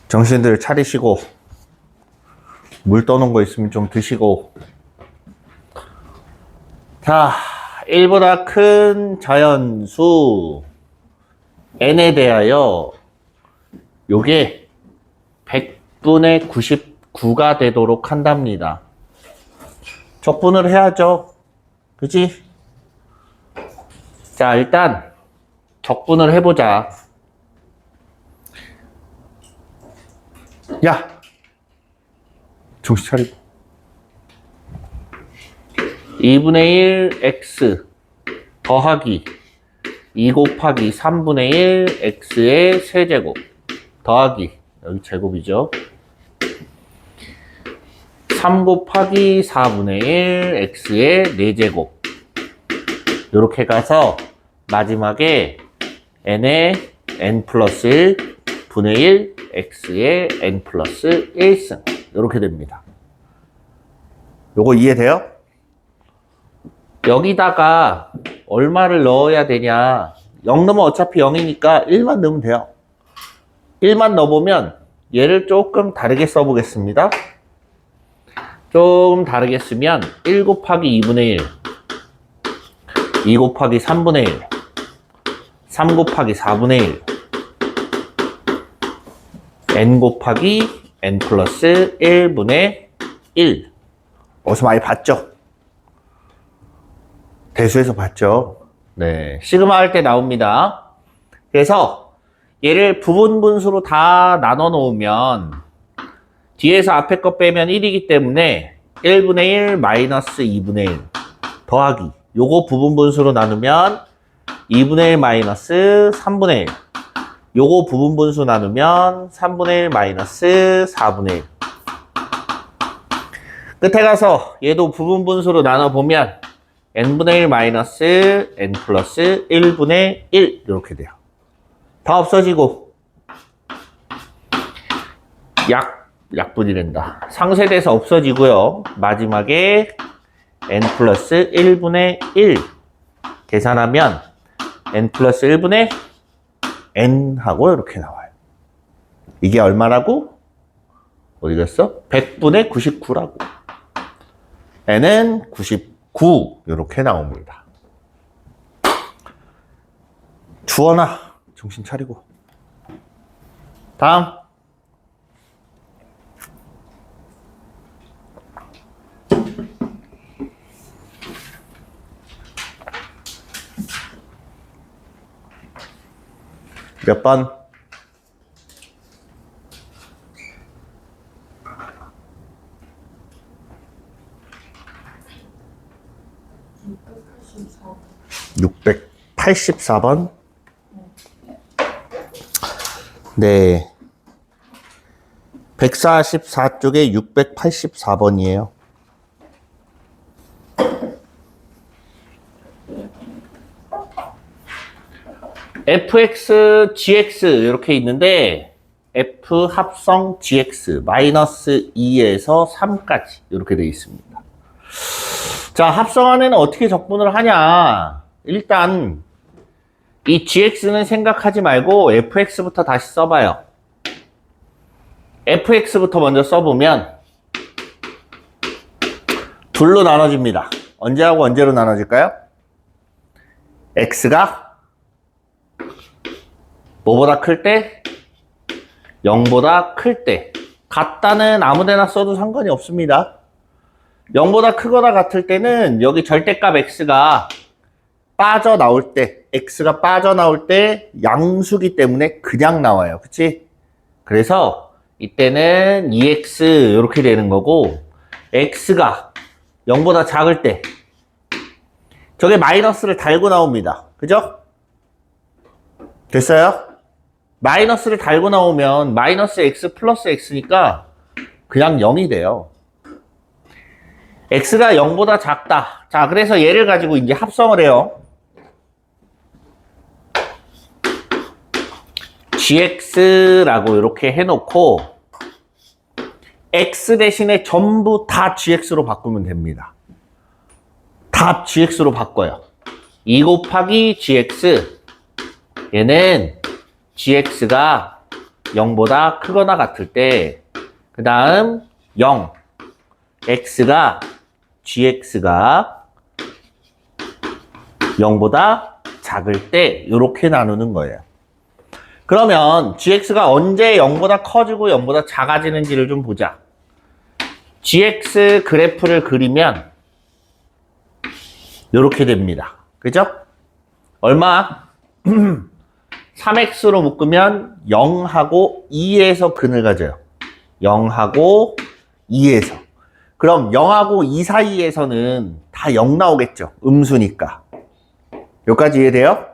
정신들 차리시고 물 떠놓은 거 있으면 좀 드시고. 자, 1보다 큰 자연수 n에 대하여 요게 100분의 99가 되도록 한답니다. 적분을 해야죠. 그치? 자, 일단 적분을 해보자. 야! 정신 차리고. 2분의 1 x 더하기 2 곱하기 3분의 1 x의 세제곱 더하기, 여기 제곱이죠. 3 곱하기 4분의 1 x의 4제곱. 이렇게 가서 마지막에 n의 n 플러스 1 분의 1 x의 n 플러스 1승. 이렇게 됩니다. 요거 이해돼요? 여기다가 얼마를 넣어야 되냐. 0 넣으면 어차피 0이니까 1만 넣으면 돼요. 1만 넣어보면 얘를 조금 다르게 써보겠습니다. 좀 다르게 쓰면 1 곱하기 2분의 1, 2 곱하기 3분의 1, 3 곱하기 4분의 1, n 곱하기 n 플러스 1분의 1. 어디서 많이 봤죠? 대수에서 봤죠? 네, 시그마 할 때 나옵니다. 그래서 얘를 부분 분수로 다 나눠 놓으면 뒤에서 앞에 거 빼면 1이기 때문에 1분의 1 마이너스 2분의 1 더하기, 요거 부분 분수로 나누면 2분의 1 마이너스 3분의 1, 요거 부분 분수 나누면 3분의 1 마이너스 4분의 1. 끝에 가서 얘도 부분 분수로 나눠보면 n분의 1 마이너스 n 플러스 1분의 1 이렇게 돼요. 다 없어지고 약분이된다. 상쇄돼서 없어지고요. 마지막에 n 플러스 1분의 1 계산하면 n 플러스 1분의 n 하고 이렇게 나와요. 이게 얼마라고? 어디 갔어? 100분의 99라고. n은 99 이렇게 나옵니다. 주원아, 정신 차리고. 다음. 몇 번? 684번. 네. 144쪽에 684번이에요. fx, gx 이렇게 있는데 f 합성 gx 마이너스 2에서 3까지 이렇게 되어 있습니다. 자, 합성안에는 어떻게 적분을 하냐. 일단 이 gx는 생각하지 말고 fx부터 다시 써봐요. fx부터 먼저 써보면 둘로 나눠집니다. 언제하고 언제로 나눠질까요? x가 뭐보다 클 때? 0보다 클 때. 같다는 아무데나 써도 상관이 없습니다. 0보다 크거나 같을 때는 여기 절대값 x가 빠져나올 때, x가 빠져나올 때 양수기 때문에 그냥 나와요. 그치? 그래서 이때는 2x 이렇게 되는 거고, x가 0보다 작을 때 저게 마이너스를 달고 나옵니다. 그죠? 됐어요? 마이너스를 달고 나오면 마이너스 x 플러스 x니까 그냥 0이 돼요. x가 0보다 작다. 자, 그래서 얘를 가지고 이제 합성을 해요. gx라고 이렇게 해놓고 x 대신에 전부 다 gx로 바꾸면 됩니다. 다 gx로 바꿔요. 2 곱하기 gx, 얘는 gx가 0보다 크거나 같을 때, 그 다음 0, x가, gx가 0보다 작을 때 이렇게 나누는 거예요. 그러면 gx가 언제 0보다 커지고 0보다 작아지는지를 좀 보자. gx 그래프를 그리면 이렇게 됩니다. 그죠? 얼마? 3x로 묶으면 0하고 2에서 근을 가져요. 0하고 2에서. 그럼 0하고 2 사이에서는 다 0 나오겠죠. 음수니까. 여기까지 이해돼요?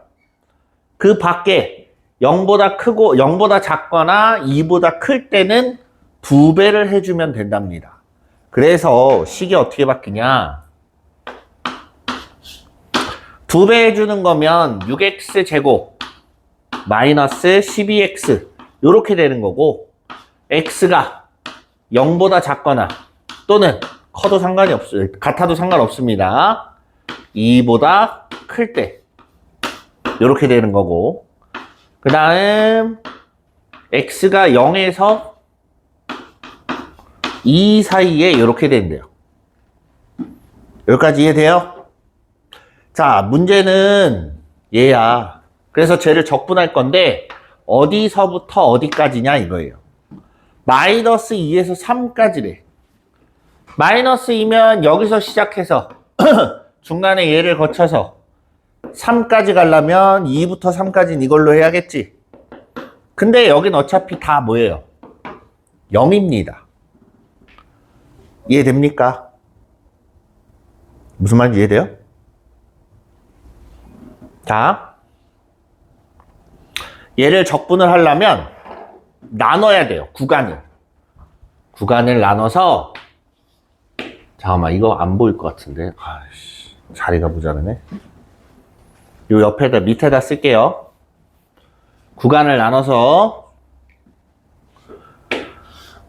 그 밖에 0보다 크고 0보다 작거나 2보다 클 때는 2배를 해주면 된답니다. 그래서 식이 어떻게 바뀌냐? 2배 해주는 거면 6x 제곱 마이너스 12x 이렇게 되는 거고, x가 0보다 작거나 또는 커도 상관이 없어요. 같아도 상관없습니다. 2보다 클 때 이렇게 되는 거고, 그 다음 x가 0에서 2 사이에 이렇게 된대요. 여기까지 이해돼요? 자, 문제는 얘야. 그래서 쟤를 적분할 건데 어디서부터 어디까지냐 이거예요. 마이너스 2에서 3까지래. 마이너스 2면 여기서 시작해서 중간에 얘를 거쳐서 3까지 가려면 2부터 3까지는 이걸로 해야겠지. 근데 여긴 어차피 다 뭐예요? 0입니다. 이해됩니까? 무슨 말인지 이해돼요? 자, 얘를 적분을 하려면 나눠야 돼요. 구간을 나눠서, 잠깐만, 이거 안 보일 것 같은데. 아이씨, 자리가 모자라네. 요 옆에다, 밑에다 쓸게요. 구간을 나눠서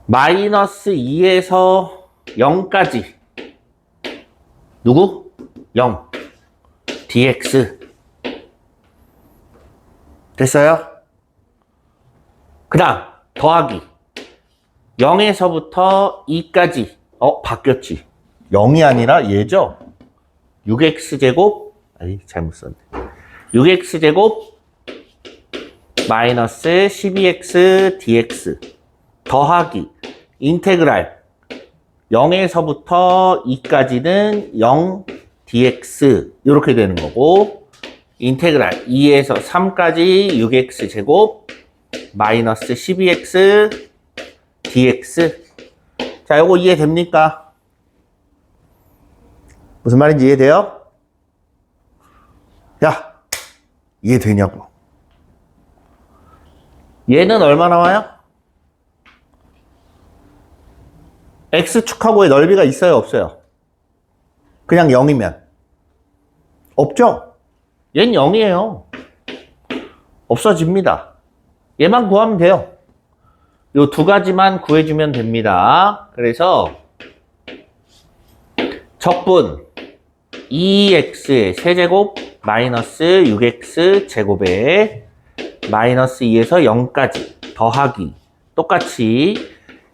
마이너스 2에서 0까지 누구? 0 dx 됐어요? 그 다음 더하기 0에서부터 2까지 바뀌었지. 0이 아니라 얘죠? 6x제곱 잘못 썼네. 6x제곱 마이너스 12x dx 더하기 인테그랄 0에서부터 2까지는 0 dx 이렇게 되는 거고, 인테그랄 2에서 3까지 6x 제곱 마이너스 12x dx. 자, 요거 이해됩니까? 무슨 말인지 이해돼요? 야, 이해되냐고. 얘는 얼마 나와요? x축하고의 넓이가 있어요, 없어요? 그냥 0이면 없죠? 얘는 0이에요. 없어집니다. 얘만 구하면 돼요. 요 두 가지만 구해주면 됩니다. 그래서 적분 2x의 세제곱 마이너스 6x 제곱에 마이너스 2에서 0까지 더하기 똑같이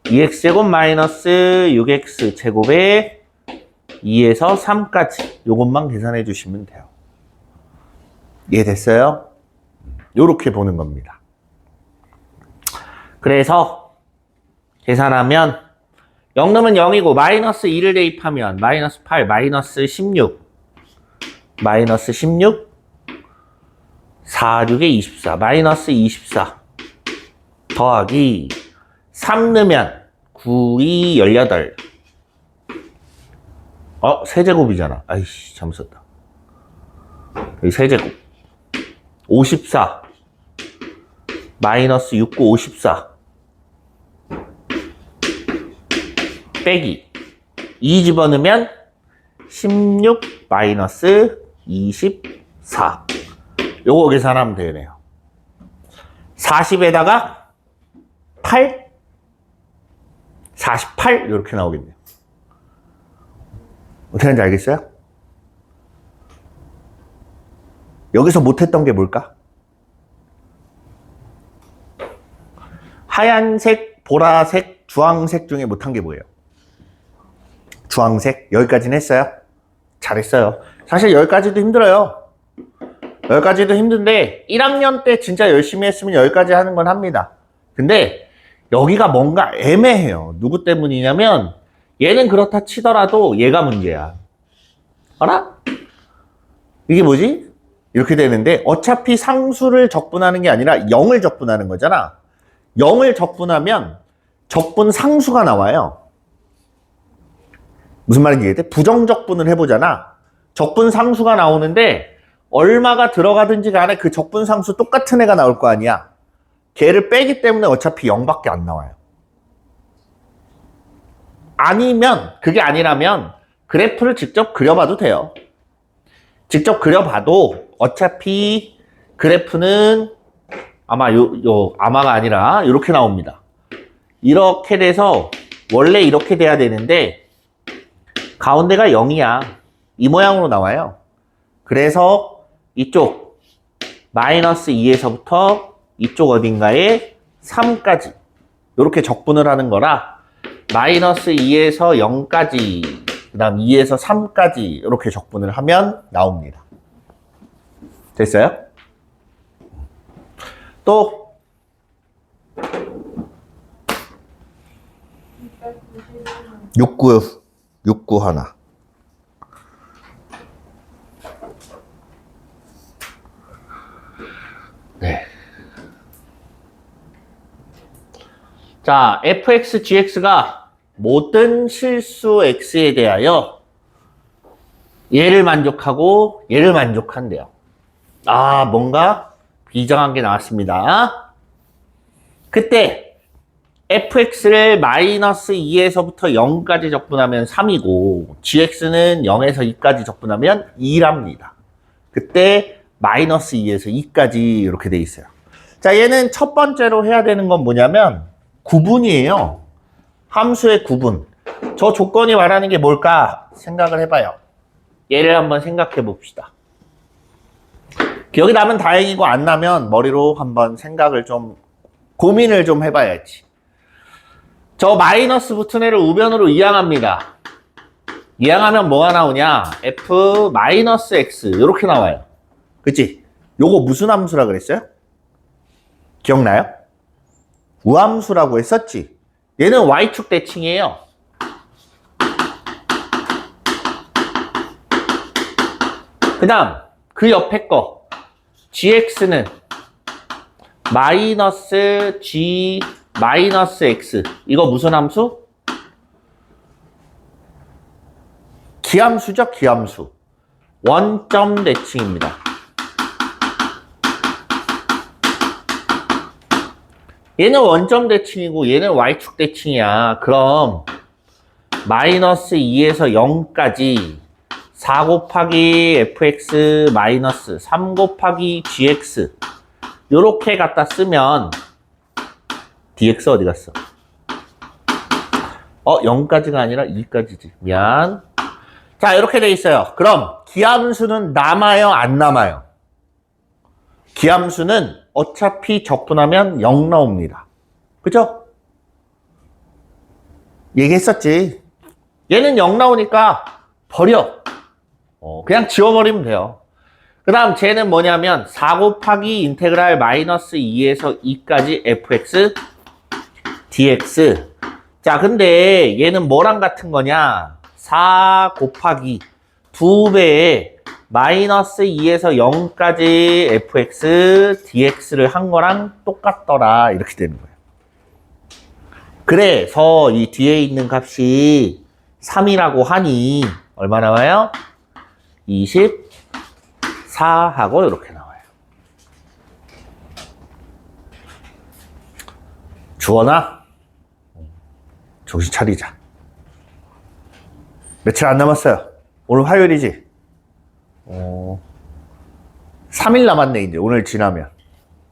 2x제곱 마이너스 6x 제곱에 2에서 3까지 요것만 계산해 주시면 돼요. 이해됐어요? 요렇게 보는 겁니다. 그래서 계산하면 0 넣으면 0이고 마이너스 2를 대입하면 마이너스 8, 마이너스 16 마이너스 16 4, 6에 24 마이너스 24 더하기 3 넣으면 9, 2, 18 세제곱이잖아. 아이씨, 잘못 썼다. 여기 세제곱 54 마이너스 6, 9, 54 빼기 2 집어넣으면 16 마이너스 24 요거 계산하면 되네요. 40에다가 8 48 이렇게 나오겠네요. 어떻게 하는지 알겠어요? 여기서 못했던 게 뭘까? 하얀색, 보라색, 주황색 중에 못한 게 뭐예요? 주황색. 여기까지는 했어요. 잘했어요. 사실 여기까지도 힘들어요. 여기까지도 힘든데 1학년 때 진짜 열심히 했으면 여기까지 하는 건 합니다. 근데 여기가 뭔가 애매해요. 누구 때문이냐면 얘는 그렇다 치더라도 얘가 문제야. 알아? 이게 뭐지? 이렇게 되는데 어차피 상수를 적분하는 게 아니라 0을 적분하는 거잖아. 0을 적분하면 적분 상수가 나와요. 무슨 말인지 이해돼? 부정적분을 해보잖아. 적분 상수가 나오는데 얼마가 들어가든지 간에 그 적분 상수 똑같은 애가 나올 거 아니야. 걔를 빼기 때문에 어차피 0밖에 안 나와요. 아니면 그게 아니라면 그래프를 직접 그려봐도 돼요. 직접 그려봐도 어차피 그래프는 아마 아마가 아니라 이렇게 나옵니다. 이렇게 돼서 원래 이렇게 돼야 되는데 가운데가 0이야. 이 모양으로 나와요. 그래서 이쪽 마이너스 2에서부터 이쪽 어딘가에 3까지 이렇게 적분을 하는 거라 마이너스 2에서 0까지 그 다음 2에서 3까지 이렇게 적분을 하면 나옵니다. 됐어요? 또 69 하나. 네. 자, fx, gx가 모든 실수 x에 대하여 얘를 만족하고 얘를 만족한대요. 아, 뭔가 비정한 게 나왔습니다. 그때 fx를 마이너스 2에서부터 0까지 적분하면 3이고 gx는 0에서 2까지 적분하면 2랍니다. 그때 마이너스 2에서 2까지 이렇게 돼 있어요. 자, 얘는 첫 번째로 해야 되는 건 뭐냐면 구분이에요. 함수의 구분. 저 조건이 말하는 게 뭘까 생각을 해봐요. 얘를 한번 생각해 봅시다. 기억이 나면 다행이고 안 나면 머리로 한번 생각을 좀 고민을 좀 해봐야지. 저 마이너스 붙은 애를 우변으로 이항합니다. 이항하면 뭐가 나오냐? f 마이너스 x 이렇게 나와요. 그치? 요거 무슨 함수라 그랬어요? 기억나요? 우함수라고 했었지. 얘는 y축 대칭이에요. 그 다음 그 옆에 거 gx는 마이너스 g 마이너스 x 이거 무슨 함수? 기함수죠, 기함수. 원점 대칭입니다. 얘는 원점 대칭이고 얘는 y축 대칭이야. 그럼 마이너스 2에서 0까지 4 곱하기 fx 마이너스 3 곱하기 gx 요렇게 갖다 쓰면 dx 어디 갔어? 0까지가 아니라 2까지지. 미안. 자, 이렇게 돼 있어요. 그럼 기함수는 남아요, 안 남아요? 기함수는 어차피 적분하면 0 나옵니다. 그죠? 얘기했었지. 얘는 0 나오니까 버려. 그냥 지워버리면 돼요. 그 다음 쟤는 뭐냐면 4 곱하기 인테그랄 마이너스 2에서 2까지 fx dx. 자, 근데 얘는 뭐랑 같은 거냐? 4 곱하기 2배의 마이너스 2에서 0까지 fx dx를 한 거랑 똑같더라. 이렇게 되는 거예요. 그래서 이 뒤에 있는 값이 3이라고 하니 얼마 나와요? 24하고 이렇게 나와요. 주원아, 정신 차리자. 며칠 안 남았어요. 오늘 화요일이지? 3일 남았네, 이제. 오늘 지나면.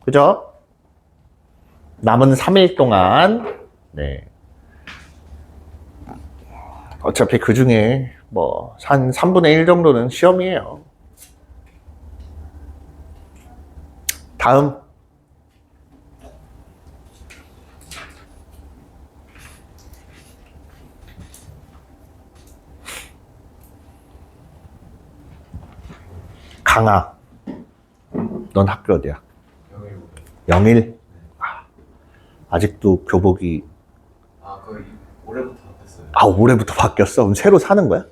그죠? 남은 3일 동안, 네. 어차피 그 중에, 한 3분의 1 정도는 시험이에요. 다음. 강아. 넌 학교 어디야? 영일고. 영일? 아직도 교복이. 거의 올해부터 바뀌었어요. 올해부터 바뀌었어? 그럼 새로 사는 거야?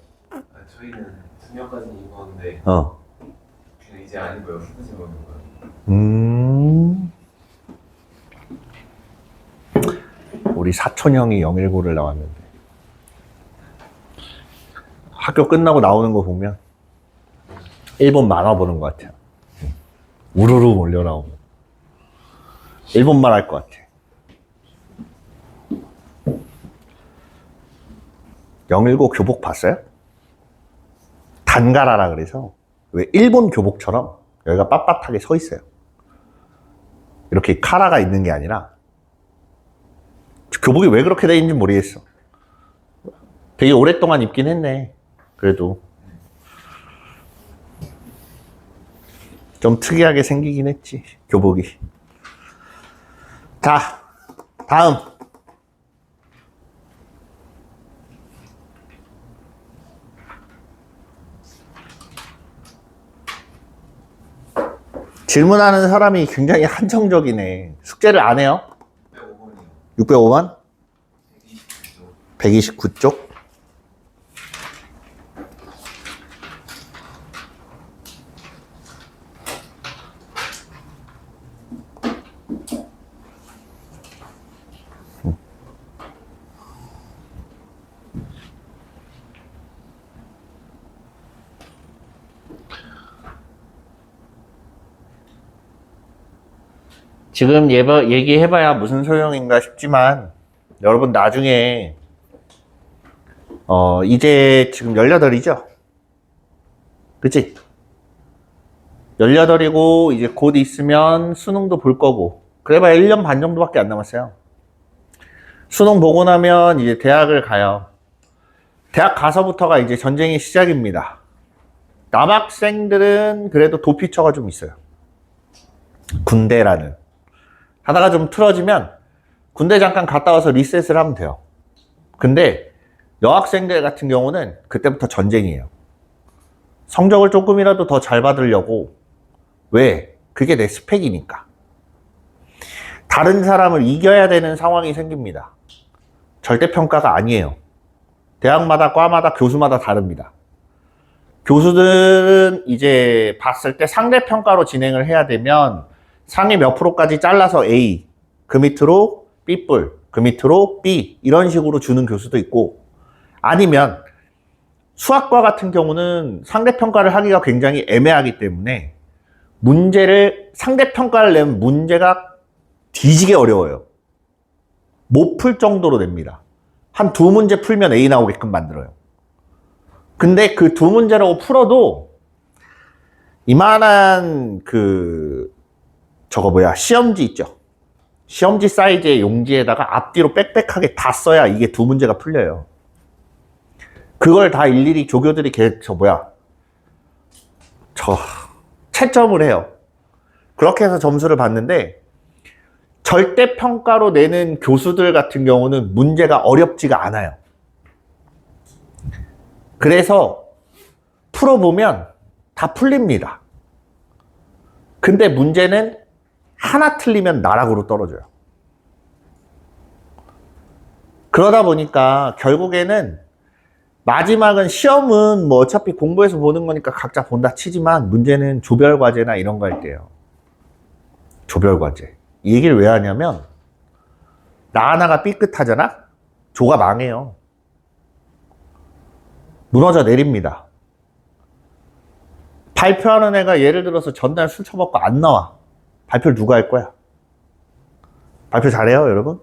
저희는 중학까지 입었는데 어. 그냥 이제 안 입어요. 후드티 입는 거예요. 우리 사촌 형이 영일고를 나왔는데 학교 끝나고 나오는 거 보면 일본 만화 보는 것 같아요. 우르르 몰려 나오고 일본말 할 것 같아. 영일고 교복 봤어요? 단가라라 그래서 왜 일본 교복처럼 여기가 빳빳하게 서 있어요. 이렇게 카라가 있는 게 아니라 교복이 왜 그렇게 돼 있는지 모르겠어. 되게 오랫동안 입긴 했네. 그래도 좀 특이하게 생기긴 했지, 교복이. 자, 다음. 질문하는 사람이 굉장히 한정적이네. 숙제를 안 해요? 605번이요. 605번? 129쪽? 지금 얘기해봐야 무슨 소용인가 싶지만 여러분 나중에 이제 지금 18이죠? 그치? 18이고 이제 곧 있으면 수능도 볼 거고 그래봐야 1년 반 정도밖에 안 남았어요. 수능 보고 나면 이제 대학을 가요. 대학 가서부터가 이제 전쟁이 시작입니다. 남학생들은 그래도 도피처가 좀 있어요. 군대라는. 하다가 좀 틀어지면 군대 잠깐 갔다 와서 리셋을 하면 돼요. 근데 여학생들 같은 경우는 그때부터 전쟁이에요. 성적을 조금이라도 더 잘 받으려고. 왜? 그게 내 스펙이니까. 다른 사람을 이겨야 되는 상황이 생깁니다. 절대평가가 아니에요. 대학마다 과마다 교수마다 다릅니다. 교수들은 이제 봤을 때 상대평가로 진행을 해야 되면 상위 몇 프로까지 잘라서 A, 그 밑으로 B뿔, 그 밑으로 B 이런 식으로 주는 교수도 있고 아니면 수학과 같은 경우는 상대평가를 하기가 굉장히 애매하기 때문에 문제를 상대평가를 내면 문제가 뒤지게 어려워요. 못 풀 정도로 냅니다. 한 2문제 풀면 A 나오게끔 만들어요. 근데 그 2문제라고 풀어도 이만한 시험지 있죠. 시험지 사이즈의 용지에다가 앞뒤로 빽빽하게 다 써야 이게 2문제가 풀려요. 그걸 다 일일이 조교들이 채점을 해요. 그렇게 해서 점수를 받는데 절대평가로 내는 교수들 같은 경우는 문제가 어렵지가 않아요. 그래서 풀어보면 다 풀립니다. 근데 문제는 하나 틀리면 나락으로 떨어져요. 그러다 보니까 결국에는 마지막은 시험은 뭐 어차피 공부해서 보는 거니까 각자 본다 치지만 문제는 조별과제나 이런 거 할 때요. 조별과제. 이 얘기를 왜 하냐면 나 하나가 삐끗하잖아? 조가 망해요. 무너져 내립니다. 발표하는 애가 예를 들어서 전날 술 처먹고 안 나와. 발표를 누가 할 거야? 발표 잘해요, 여러분?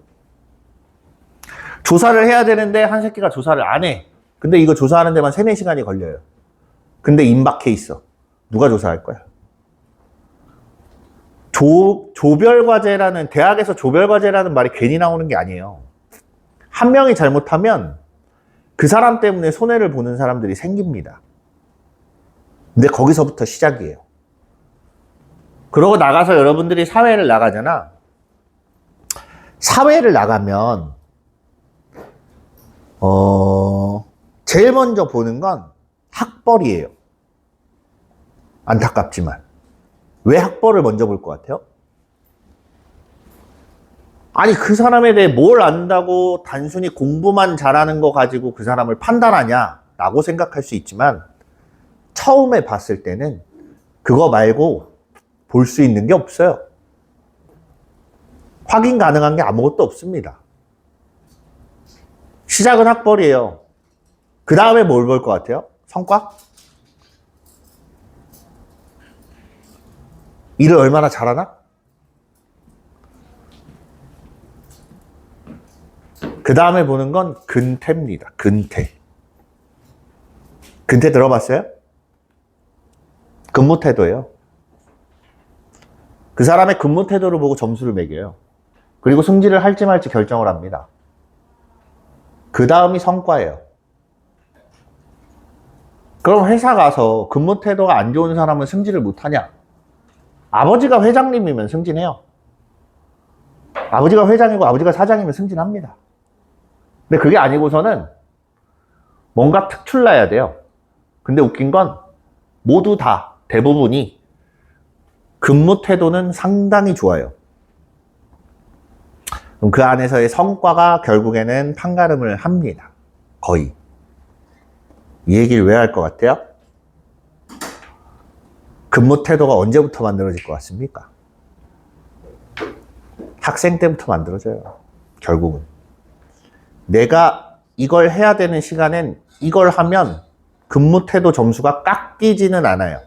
조사를 해야 되는데 한 새끼가 조사를 안 해. 근데 이거 조사하는 데만 3, 4시간이 걸려요. 근데 임박해 있어. 누가 조사할 거야? 조별과제라는, 대학에서 조별과제라는 말이 괜히 나오는 게 아니에요. 한 명이 잘못하면 그 사람 때문에 손해를 보는 사람들이 생깁니다. 근데 거기서부터 시작이에요. 그러고 나가서 여러분들이 사회를 나가잖아. 사회를 나가면 제일 먼저 보는 건 학벌이에요. 안타깝지만. 왜 학벌을 먼저 볼 것 같아요? 아니, 그 사람에 대해 뭘 안다고 단순히 공부만 잘하는 거 가지고 그 사람을 판단하냐? 라고 생각할 수 있지만, 처음에 봤을 때는 그거 말고 볼 수 있는 게 없어요. 확인 가능한 게 아무것도 없습니다. 시작은 학벌이에요. 그 다음에 뭘 볼 것 같아요? 성과? 일을 얼마나 잘하나? 그 다음에 보는 건 근태입니다. 근태. 근태 들어봤어요? 근무 태도예요. 그 사람의 근무 태도를 보고 점수를 매겨요. 그리고 승진을 할지 말지 결정을 합니다. 그 다음이 성과예요. 그럼 회사 가서 근무 태도가 안 좋은 사람은 승진을 못하냐? 아버지가 회장님이면 승진해요. 아버지가 회장이고 아버지가 사장이면 승진합니다. 근데 그게 아니고서는 뭔가 특출나야 돼요. 근데 웃긴 건 모두 다 대부분이 근무 태도는 상당히 좋아요. 그럼 그 안에서의 성과가 결국에는 판가름을 합니다. 거의. 이 얘기를 왜 할 것 같아요? 근무 태도가 언제부터 만들어질 것 같습니까? 학생 때부터 만들어져요. 결국은. 내가 이걸 해야 되는 시간엔 이걸 하면 근무 태도 점수가 깎이지는 않아요.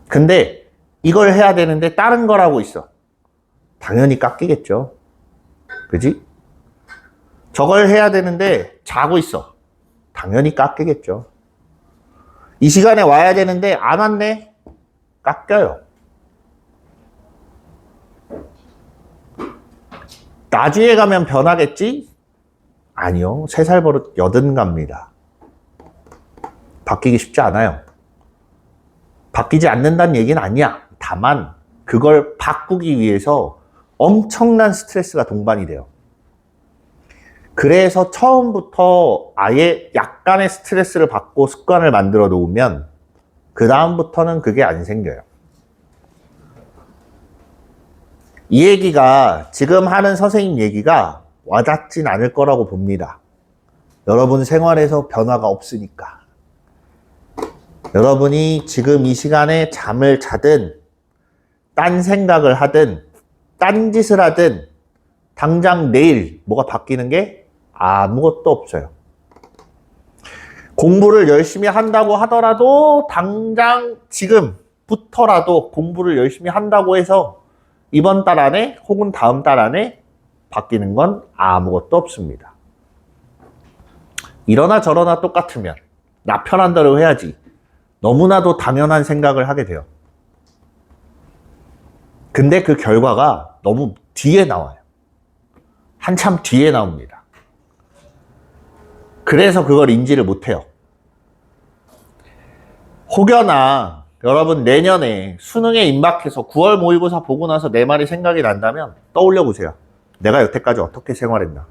근데 이걸 해야 되는데 다른 걸 하고 있어. 당연히 깎이겠죠. 그지? 저걸 해야 되는데 자고 있어. 당연히 깎이겠죠. 이 시간에 와야 되는데 안 왔네? 깎여요. 나중에 가면 변하겠지? 아니요. 3살 버릇 80 갑니다. 바뀌기 쉽지 않아요. 바뀌지 않는다는 얘기는 아니야. 다만 그걸 바꾸기 위해서 엄청난 스트레스가 동반이 돼요. 그래서 처음부터 아예 약간의 스트레스를 받고 습관을 만들어 놓으면 그 다음부터는 그게 안 생겨요. 이 얘기가 지금 하는 선생님 얘기가 와닿진 않을 거라고 봅니다. 여러분 생활에서 변화가 없으니까. 여러분이 지금 이 시간에 잠을 자든 딴 생각을 하든 딴 짓을 하든 당장 내일 뭐가 바뀌는 게 아무것도 없어요. 공부를 열심히 한다고 하더라도 당장 지금부터라도 공부를 열심히 한다고 해서 이번 달 안에 혹은 다음 달 안에 바뀌는 건 아무것도 없습니다. 이러나 저러나 똑같으면 나 편한 대로 해야지. 너무나도 당연한 생각을 하게 돼요. 근데 그 결과가 너무 뒤에 나와요. 한참 뒤에 나옵니다. 그래서 그걸 인지를 못해요. 혹여나 여러분 내년에 수능에 임박해서 9월 모의고사 보고 나서 내 말이 생각이 난다면 떠올려 보세요. 내가 여태까지 어떻게 생활했나.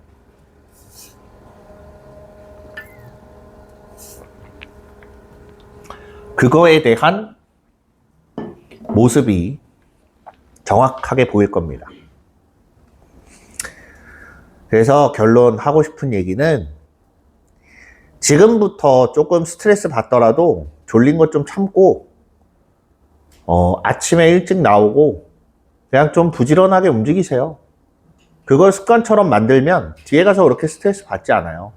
그거에 대한 모습이 정확하게 보일 겁니다. 그래서 결론 하고 싶은 얘기는 지금부터 조금 스트레스 받더라도 졸린 것 좀 참고 아침에 일찍 나오고 그냥 좀 부지런하게 움직이세요. 그걸 습관처럼 만들면 뒤에 가서 그렇게 스트레스 받지 않아요.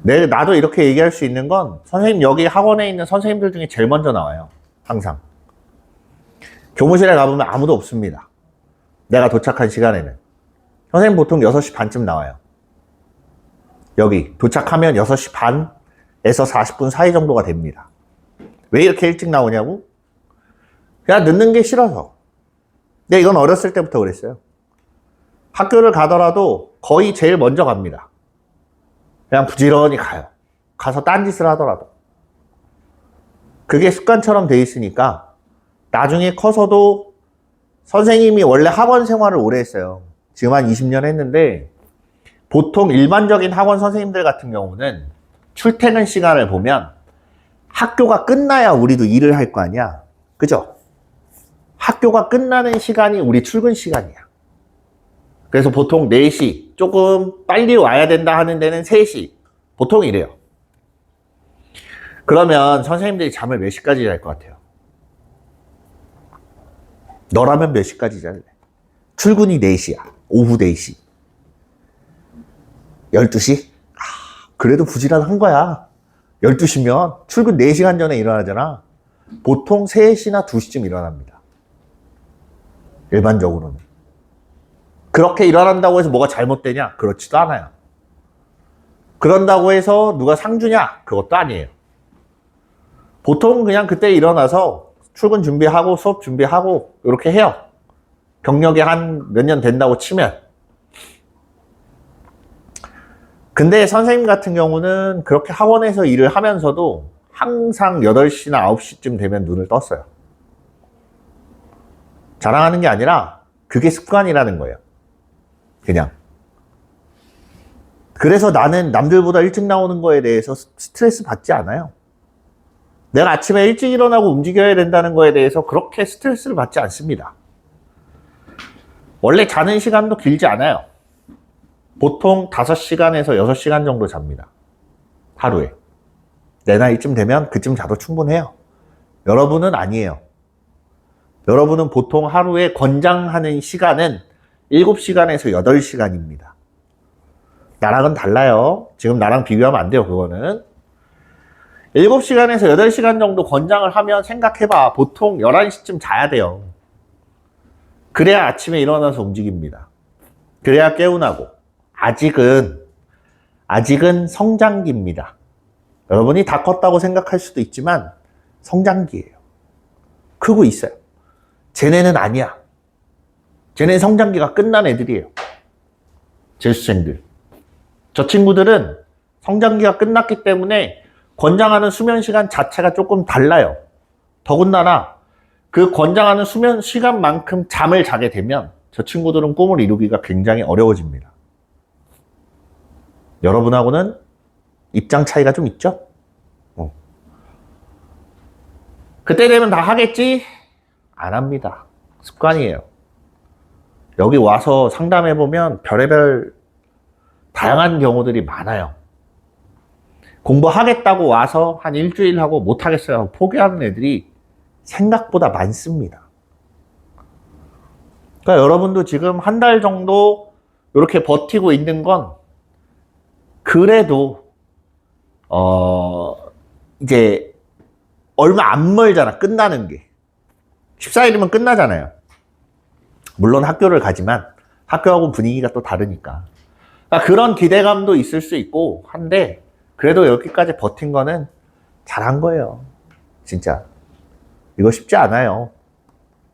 나도 이렇게 얘기할 수 있는 건 선생님 여기 학원에 있는 선생님들 중에 제일 먼저 나와요. 항상. 교무실에 가보면 아무도 없습니다. 내가 도착한 시간에는. 선생님 보통 6시 반쯤 나와요. 여기 도착하면 6시 반에서 40분 사이 정도가 됩니다. 왜 이렇게 일찍 나오냐고? 그냥 늦는 게 싫어서. 근데 이건 어렸을 때부터 그랬어요. 학교를 가더라도 거의 제일 먼저 갑니다. 그냥 부지런히 가요. 가서 딴짓을 하더라도. 그게 습관처럼 돼 있으니까 나중에 커서도 선생님이 원래 학원 생활을 오래 했어요. 지금 한 20년 했는데 보통 일반적인 학원 선생님들 같은 경우는 출퇴근 시간을 보면 학교가 끝나야 우리도 일을 할 거 아니야. 그죠? 학교가 끝나는 시간이 우리 출근 시간이야. 그래서 보통 4시, 조금 빨리 와야 된다 하는 데는 3시. 보통 이래요. 그러면 선생님들이 잠을 몇 시까지 잘 것 같아요? 너라면 몇 시까지 잘래? 출근이 4시야. 오후 4시. 12시? 그래도 부지런한 거야. 12시면 출근 4시간 전에 일어나잖아. 보통 3시나 2시쯤 일어납니다. 일반적으로는. 그렇게 일어난다고 해서 뭐가 잘못되냐? 그렇지도 않아요. 그런다고 해서 누가 상주냐? 그것도 아니에요. 보통 그냥 그때 일어나서 출근 준비하고 수업 준비하고 이렇게 해요. 경력이 한 몇 년 된다고 치면. 근데 선생님 같은 경우는 그렇게 학원에서 일을 하면서도 항상 8시나 9시쯤 되면 눈을 떴어요. 자랑하는 게 아니라 그게 습관이라는 거예요. 그냥. 그래서 나는 남들보다 일찍 나오는 거에 대해서 스트레스 받지 않아요. 내가 아침에 일찍 일어나고 움직여야 된다는 거에 대해서 그렇게 스트레스를 받지 않습니다. 원래 자는 시간도 길지 않아요. 보통 5시간에서 6시간 정도 잡니다. 하루에. 내 나이쯤 되면 그쯤 자도 충분해요. 여러분은 아니에요. 여러분은 보통 하루에 권장하는 시간은 7시간에서 8시간입니다. 나랑은 달라요. 지금 나랑 비교하면 안 돼요, 그거는. 7시간에서 8시간 정도 권장을 하면 생각해봐. 보통 11시쯤 자야 돼요. 그래야 아침에 일어나서 움직입니다. 그래야 개운하고. 아직은 성장기입니다. 여러분이 다 컸다고 생각할 수도 있지만 성장기예요. 크고 있어요. 쟤네는 아니야. 쟤네 성장기가 끝난 애들이에요. 재수생들. 저 친구들은 성장기가 끝났기 때문에 권장하는 수면 시간 자체가 조금 달라요. 더군다나 그 권장하는 수면 시간만큼 잠을 자게 되면 저 친구들은 꿈을 이루기가 굉장히 어려워집니다. 여러분하고는 입장 차이가 좀 있죠? 그때 되면 다 하겠지? 안 합니다. 습관이에요. 여기 와서 상담해보면 별의별 다양한 경우들이 많아요. 공부하겠다고 와서 한 일주일 하고 못하겠어요 하고 포기하는 애들이 생각보다 많습니다. 그러니까 여러분도 지금 한 달 정도 이렇게 버티고 있는 건 그래도 이제 얼마 안 멀잖아. 끝나는 게 14일이면 끝나잖아요. 물론 학교를 가지만 학교하고 분위기가 또 다르니까. 그러니까 그런 기대감도 있을 수 있고 한데 그래도 여기까지 버틴 거는 잘한 거예요. 진짜 이거 쉽지 않아요.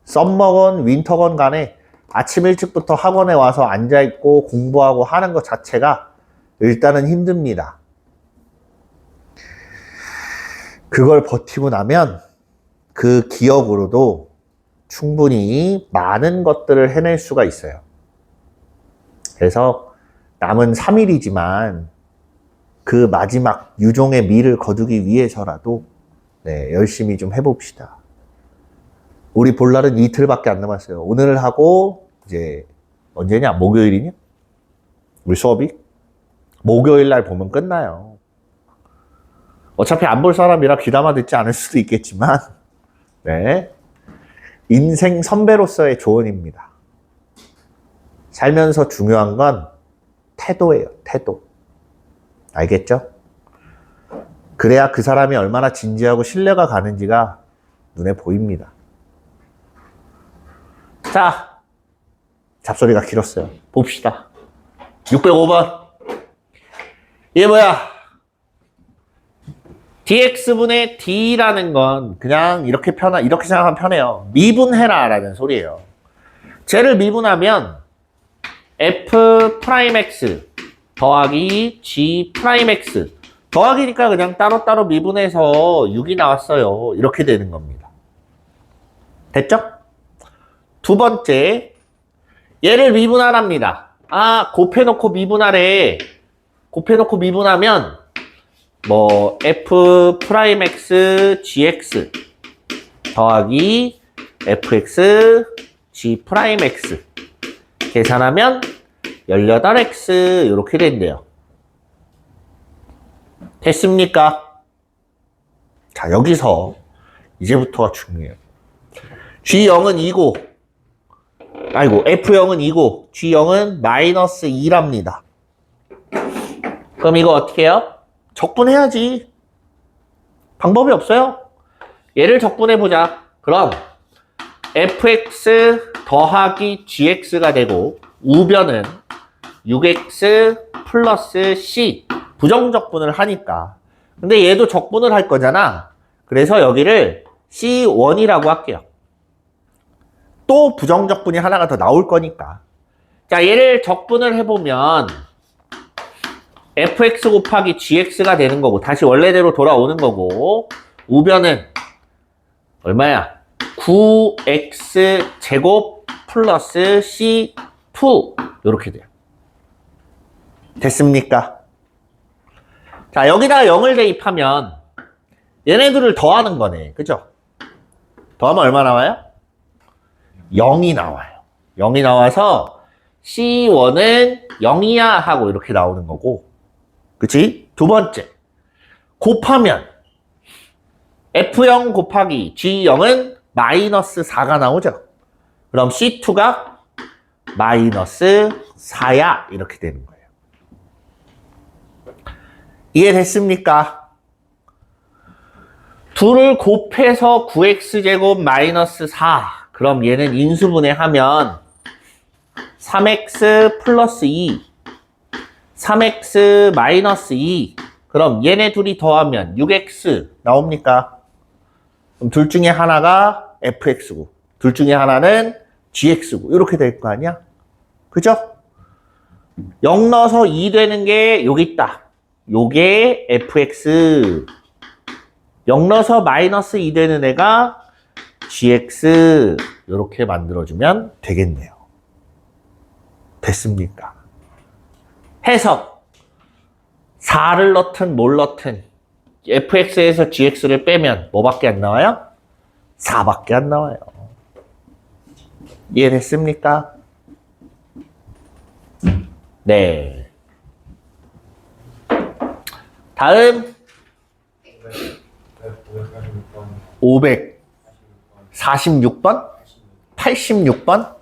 썸머건 윈터건 간에 아침 일찍부터 학원에 와서 앉아있고 공부하고 하는 것 자체가 일단은 힘듭니다. 그걸 버티고 나면 그 기억으로도 충분히 많은 것들을 해낼 수가 있어요. 그래서 남은 3일이지만 그 마지막 유종의 미를 거두기 위해서라도 열심히 좀 해봅시다. 우리 볼날은 이틀밖에 안 남았어요. 오늘 하고 이제 언제냐? 목요일이냐? 우리 수업이? 목요일 날 보면 끝나요. 어차피 안 볼 사람이라 귀담아 듣지 않을 수도 있겠지만 인생 선배로서의 조언입니다. 살면서 중요한 건 태도예요. 태도. 알겠죠? 그래야 그 사람이 얼마나 진지하고 신뢰가 가는지가 눈에 보입니다. 자, 잡소리가 길었어요. 봅시다. 605번. 이게 뭐야? dx분의 d라는 건 그냥 이렇게 생각하면 편해요. 미분해라 라는 소리예요. 쟤를 미분하면 f'x 더하기 g'x 더하기니까 그냥 따로따로 미분해서 6이 나왔어요. 이렇게 되는 겁니다. 됐죠? 두 번째, 얘를 미분하랍니다. 곱해놓고 미분하래. 곱해놓고 미분하면 뭐 f 프라임 x gx 더하기 fx g 프라임 x 계산하면 18x 이렇게 된대요. 됐습니까? 자, 여기서 이제부터가 중요해요. G0은 2고, 아이고, F0은 2고, G0은 마이너스 2랍니다. 그럼 이거 어떻게 해요? 적분해야지. 방법이 없어요. 얘를 적분해보자. 그럼 fx 더하기 gx가 되고, 우변은 6x 플러스 c 부정적분을 하니까. 근데 얘도 적분을 할 거잖아. 그래서 여기를 C1이라고 할게요. 또 부정적분이 하나가 더 나올 거니까. 자, 얘를 적분을 해보면 fx 곱하기 gx가 되는 거고, 다시 원래대로 돌아오는 거고, 우변은 얼마야? 9x 제곱 플러스 c2 이렇게 돼요. 됐습니까? 자, 여기다가 0을 대입하면 얘네들을 더하는 거네. 그죠? 더하면 얼마 나와요? 0이 나와요. 0이 나와서 C1은 0이야 하고 이렇게 나오는 거고. 그치? 두 번째. 곱하면 F0 곱하기 G0은 마이너스 4가 나오죠. 그럼 C2가 마이너스 4야 이렇게 되는 거예요. 이해됐습니까? 둘을 곱해서 9x제곱 마이너스 4. 그럼 얘는 인수분해하면 3x 플러스 2, 3x 마이너스 2. 그럼 얘네 둘이 더하면 6x 나옵니까? 그럼 둘 중에 하나가 fx고, 둘 중에 하나는 gx고, 이렇게 될 거 아니야? 그죠? 0 넣어서 2 되는 게 여기 있다. 요게 fx. 0 넣어서 마이너스 2 되는 애가 gx. 이렇게 만들어주면 되겠네요. 됐습니까? 해석. 4를 넣든 뭘 넣든 fx에서 gx를 빼면 뭐밖에 안 나와요? 4밖에 안 나와요. 이해됐습니까? 네. 다음 546번? 86번?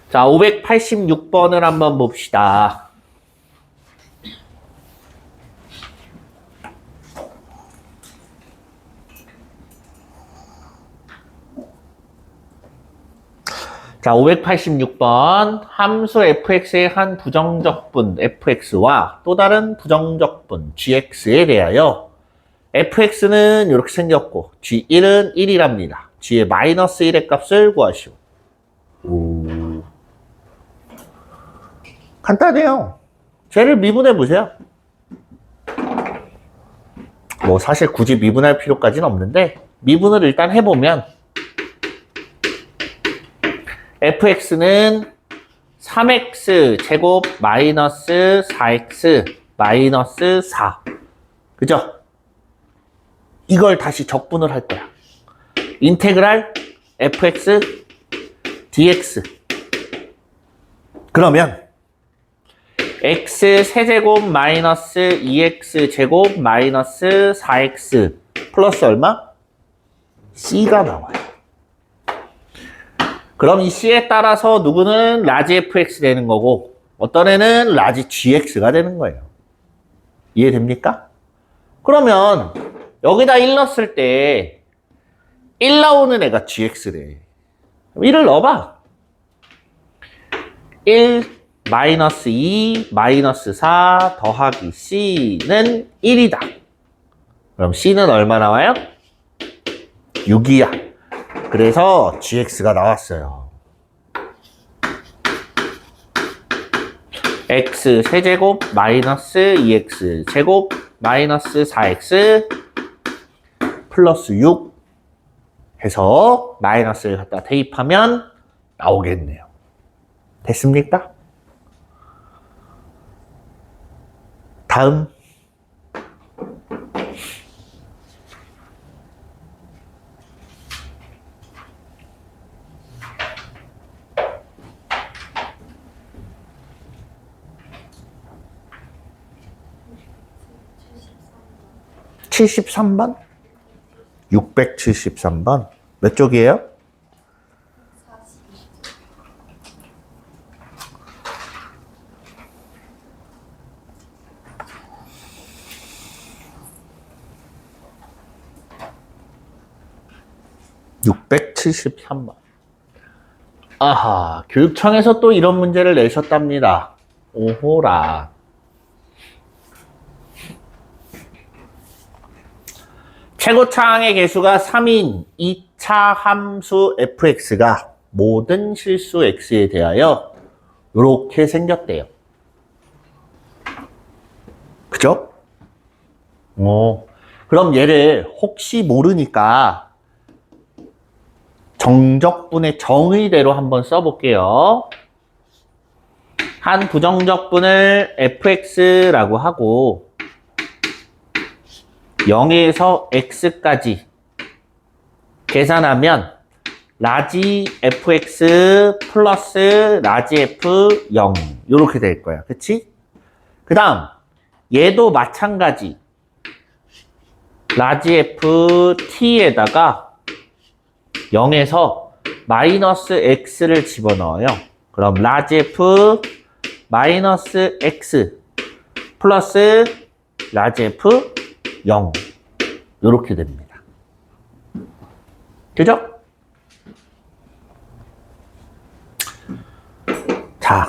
자, 586번을 한번 봅시다. 자, 586번. 함수 fx의 한 부정적분 fx와 또 다른 부정적분 gx에 대하여 fx는 이렇게 생겼고 g1은 1이랍니다. g의 마이너스 1의 값을 구하시오. 오. 간단해요. 쟤를 미분해 보세요. 뭐 사실 굳이 미분할 필요까지는 없는데 미분을 일단 해보면 fx는 3x 제곱 마이너스 4x 마이너스 4. 그죠? 이걸 다시 적분을 할 거야. 인테그랄 fx dx. 그러면 x 세제곱 마이너스 2x 제곱 마이너스 4x 플러스 얼마? c가 나와요. 그럼 이 c에 따라서 누구는 라지 fx 되는 거고 어떤 애는 라지 gx가 되는 거예요. 이해됩니까? 그러면 여기다 1 넣었을 때 1 나오는 애가 gx래. 1을 넣어봐. 1 마이너스 2 마이너스 4 더하기 c는 1이다. 그럼 c는 얼마 나와요? 6이야. 그래서 gx가 나왔어요. x 세제곱 마이너스 2x 제곱 마이너스 4x 플러스 6 해서 마이너스를 갖다 대입하면 나오겠네요. 됐습니까? 다음. (73번) 673번 몇 쪽이에요? 673번. 아하, 교육청에서 또 이런 문제를 내셨답니다. 오호라. 최고차항의 개수가 3인 2차 함수 fx가 모든 실수 x에 대하여 이렇게 생겼대요. 그죠? 그럼 얘를 혹시 모르니까 정적분의 정의대로 한번 써볼게요. 한 부정적분을 fx라고 하고 0에서 x까지 계산하면 라지 fx 플러스 라지 f 0 이렇게 될 거야. 그치? 그 다음 얘도 마찬가지 라지 f t에다가 0에서 마이너스 x를 집어넣어요. 그럼 라지 f 마이너스 x 플러스 라지 f 0 이렇게 됩니다. 그죠? 자,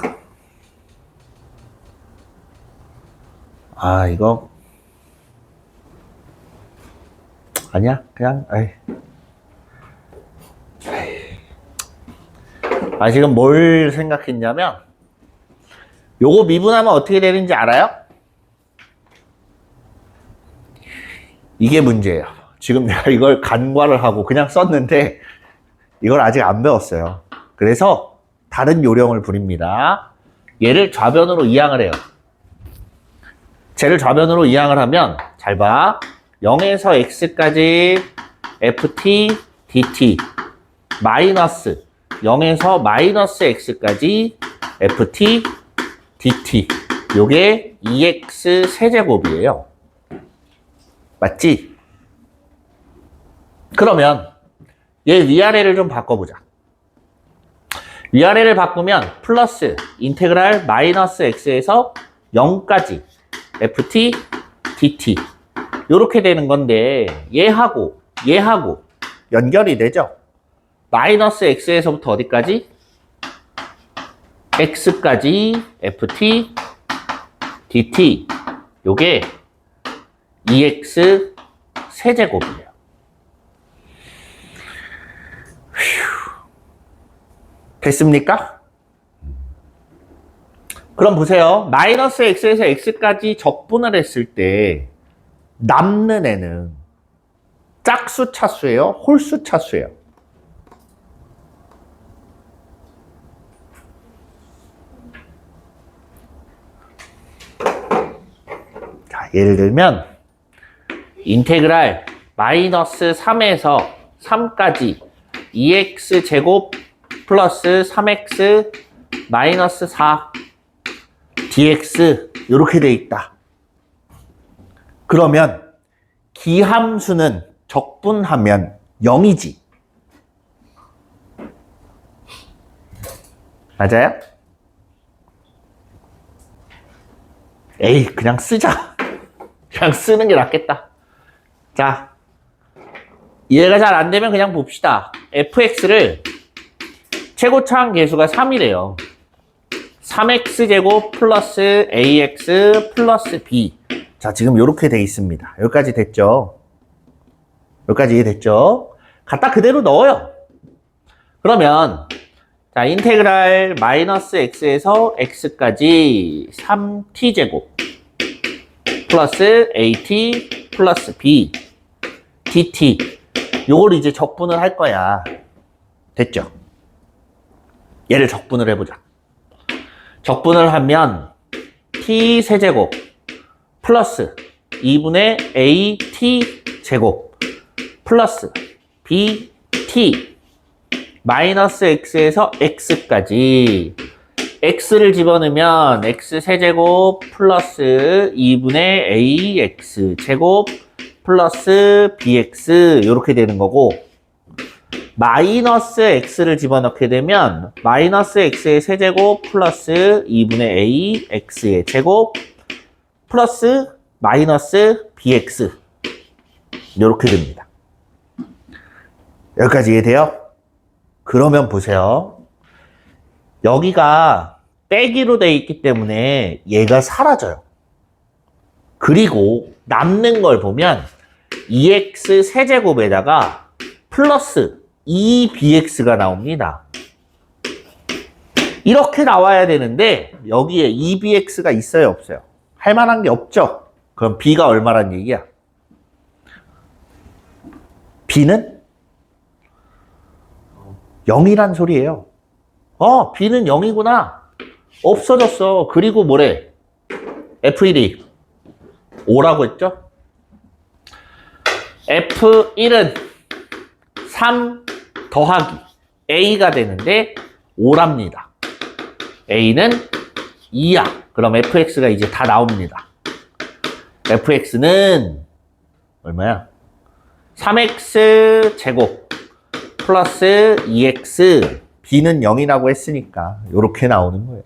이거 아니야, 그냥 지금 뭘 생각했냐면 요거 미분하면 어떻게 되는지 알아요? 이게 문제예요. 지금 내가 이걸 간과를 하고 그냥 썼는데 이걸 아직 안 배웠어요. 그래서 다른 요령을 부립니다. 얘를 좌변으로 이항을 해요. 쟤를 좌변으로 이항을 하면 잘 봐. 0에서 x까지 ft dt 마이너스 0에서 마이너스 x까지 ft dt 요게 2x 세제곱이에요. 맞지? 그러면 얘 위아래를 좀 바꿔보자. 위아래를 바꾸면 플러스 인테그랄 마이너스 x에서 0까지 ft dt 요렇게 되는 건데 얘하고 연결이 되죠? 마이너스 x에서부터 어디까지? x까지 ft dt 요게 2x 세제곱이에요. 됐습니까? 그럼 보세요. 마이너스 x에서 x까지 적분을 했을 때 남는 애는 짝수 차수예요? 홀수 차수예요? 자, 예를 들면 인테그랄 마이너스 3에서 3까지 2x 제곱 플러스 3x 마이너스 4 dx 이렇게 돼 있다. 그러면 기함수는 적분하면 0이지. 맞아요? 에이, 그냥 쓰자. 그냥 쓰는 게 낫겠다. 자, 이해가 잘 안 되면 그냥 봅시다. fx를 최고차항 계수가 3이래요. 3x제곱 플러스 ax 플러스 b. 자, 지금 이렇게 돼 있습니다. 여기까지 됐죠? 여기까지 이해됐죠? 갖다 그대로 넣어요. 그러면 자, 인테그랄 마이너스 x에서 x까지 3t제곱 플러스 at 플러스 b dt 요걸 이제 적분을 할 거야. 됐죠? 얘를 적분을 해보자. 적분을 하면 t 세제곱 플러스 2분의 AT 제곱 플러스 BT 마이너스 X에서 X까지 X를 집어넣으면 X 세제곱 플러스 2분의 AX 제곱 플러스 BX 이렇게 되는 거고 마이너스 X를 집어넣게 되면 마이너스 X의 세제곱 플러스 2분의 AX의 제곱 플러스 마이너스 BX 이렇게 됩니다. 여기까지 이해돼요? 그러면 보세요. 여기가 빼기로 돼 있기 때문에 얘가 사라져요. 그리고 남는 걸 보면 2x 세제곱에다가 플러스 2bx가 나옵니다. 이렇게 나와야 되는데 여기에 2bx가 있어요, 없어요? 할 만한 게 없죠? 그럼 b가 얼마란 얘기야? b는 0이란 소리예요. b는 0이구나. 없어졌어. 그리고 뭐래? F1이 5라고 했죠? F1은 3 더하기 A가 되는데 5랍니다. A는 2야. 그럼 fx가 이제 다 나옵니다. fx는 얼마야? 3x 제곱 플러스 2x b는 0이라고 했으니까 이렇게 나오는 거예요.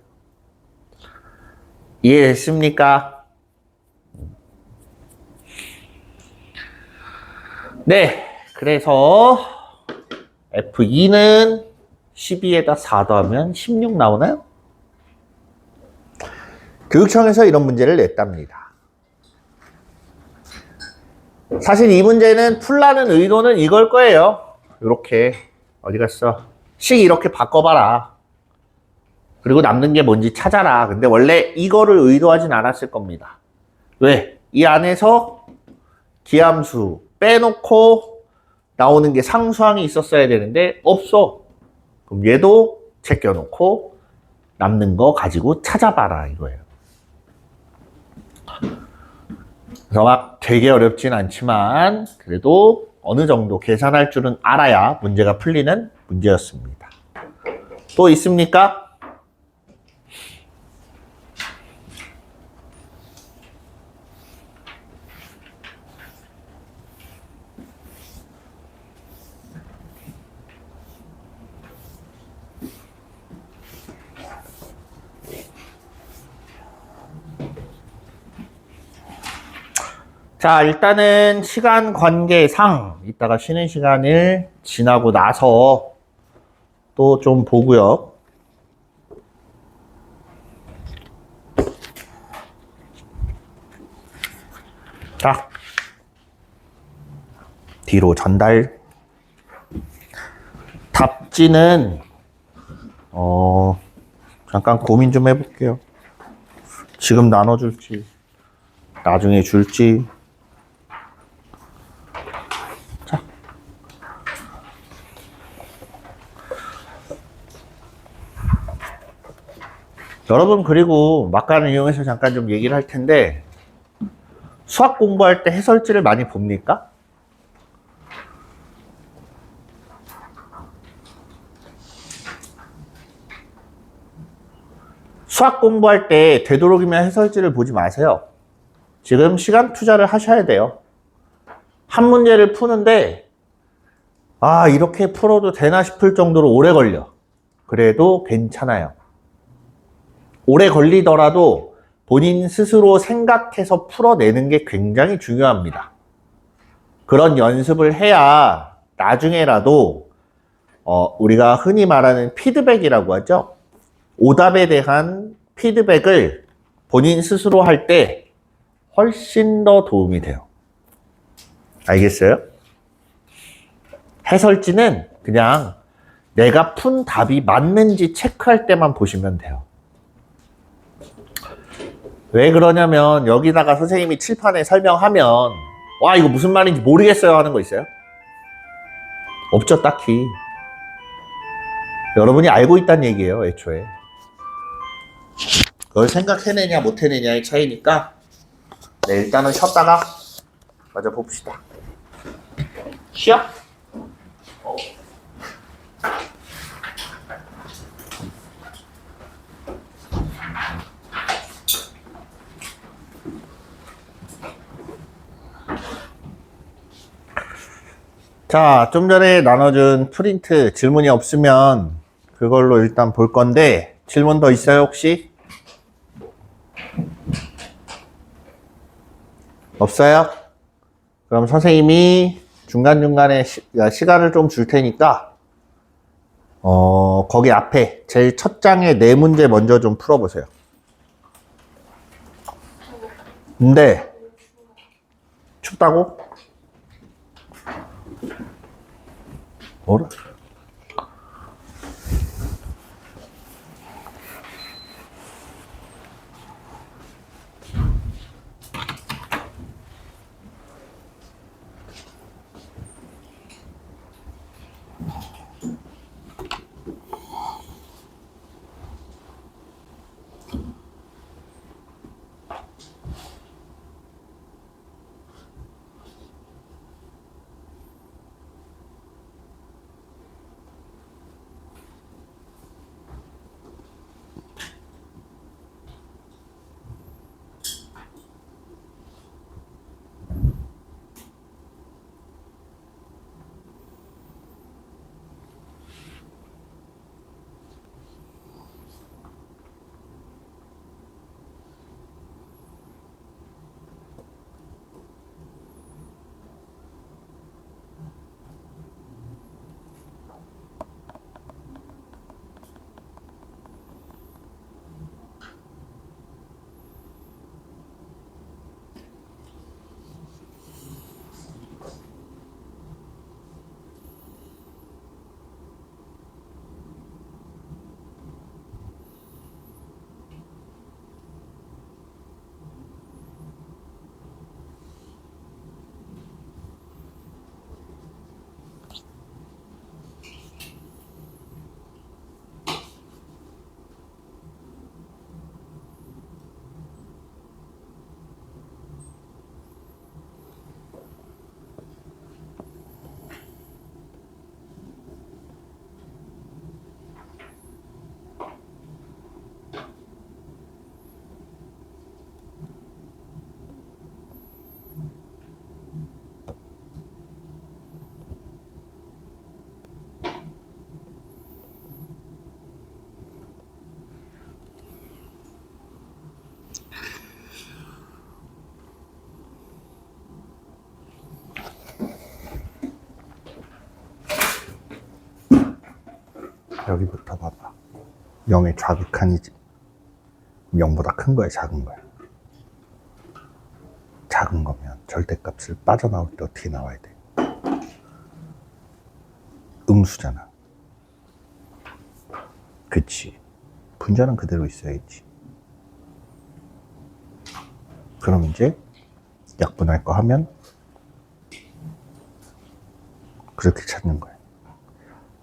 이해됐습니까? 네, 그래서 F2는 12에다 4 더하면 16 나오나요? 교육청에서 이런 문제를 냈답니다. 사실 이 문제는 풀라는 의도는 이걸 거예요. 이렇게 어디 갔어? 식 이렇게 바꿔봐라. 그리고 남는 게 뭔지 찾아라. 근데 원래 이거를 의도하진 않았을 겁니다. 왜? 이 안에서 기함수 빼놓고 나오는 게 상수항이 있었어야 되는데 없어. 그럼 얘도 제껴놓고 남는 거 가지고 찾아봐라 이거예요. 그래서 막 되게 어렵진 않지만 그래도 어느 정도 계산할 줄은 알아야 문제가 풀리는 문제였습니다. 또 있습니까? 자, 일단은 시간 관계상 이따가 쉬는 시간을 지나고 나서 또 좀 보고요. 자, 뒤로 전달. 답지는 잠깐 고민 좀 해볼게요. 지금 나눠줄지 나중에 줄지. 여러분, 그리고 막간을 이용해서 잠깐 좀 얘기를 할 텐데 수학 공부할 때 해설지를 많이 봅니까? 수학 공부할 때 되도록이면 해설지를 보지 마세요. 지금 시간 투자를 하셔야 돼요. 한 문제를 푸는데 이렇게 풀어도 되나 싶을 정도로 오래 걸려. 그래도 괜찮아요. 오래 걸리더라도 본인 스스로 생각해서 풀어내는 게 굉장히 중요합니다. 그런 연습을 해야 나중에라도 우리가 흔히 말하는 피드백이라고 하죠. 오답에 대한 피드백을 본인 스스로 할 때 훨씬 더 도움이 돼요. 알겠어요? 해설지는 그냥 내가 푼 답이 맞는지 체크할 때만 보시면 돼요. 왜 그러냐면 여기다가 선생님이 칠판에 설명하면 와 이거 무슨 말인지 모르겠어요 하는 거 있어요? 없죠, 딱히. 여러분이 알고 있다는 얘기예요, 애초에. 그걸 생각해내냐 못해내냐의 차이니까 네, 일단은 쉬었다가 마저 봅시다. 쉬어? 자, 좀 전에 나눠준 프린트 질문이 없으면 그걸로 일단 볼 건데, 질문 더 있어요, 혹시? 없어요? 그럼 선생님이 중간중간에 시간을 좀 줄 테니까, 거기 앞에 제일 첫 장에 네 문제 먼저 좀 풀어보세요. 근데, 춥다고? 뭐라? 여기부터 봐봐. 0의 좌극한이지. 0보다 큰 거야, 작은 거야? 작은 거면 절대값을 빠져나올 때 어떻게 나와야 돼? 음수잖아. 그치. 분자는 그대로 있어야지. 그럼 이제 약분할 거 하면 그렇게 찾는 거야.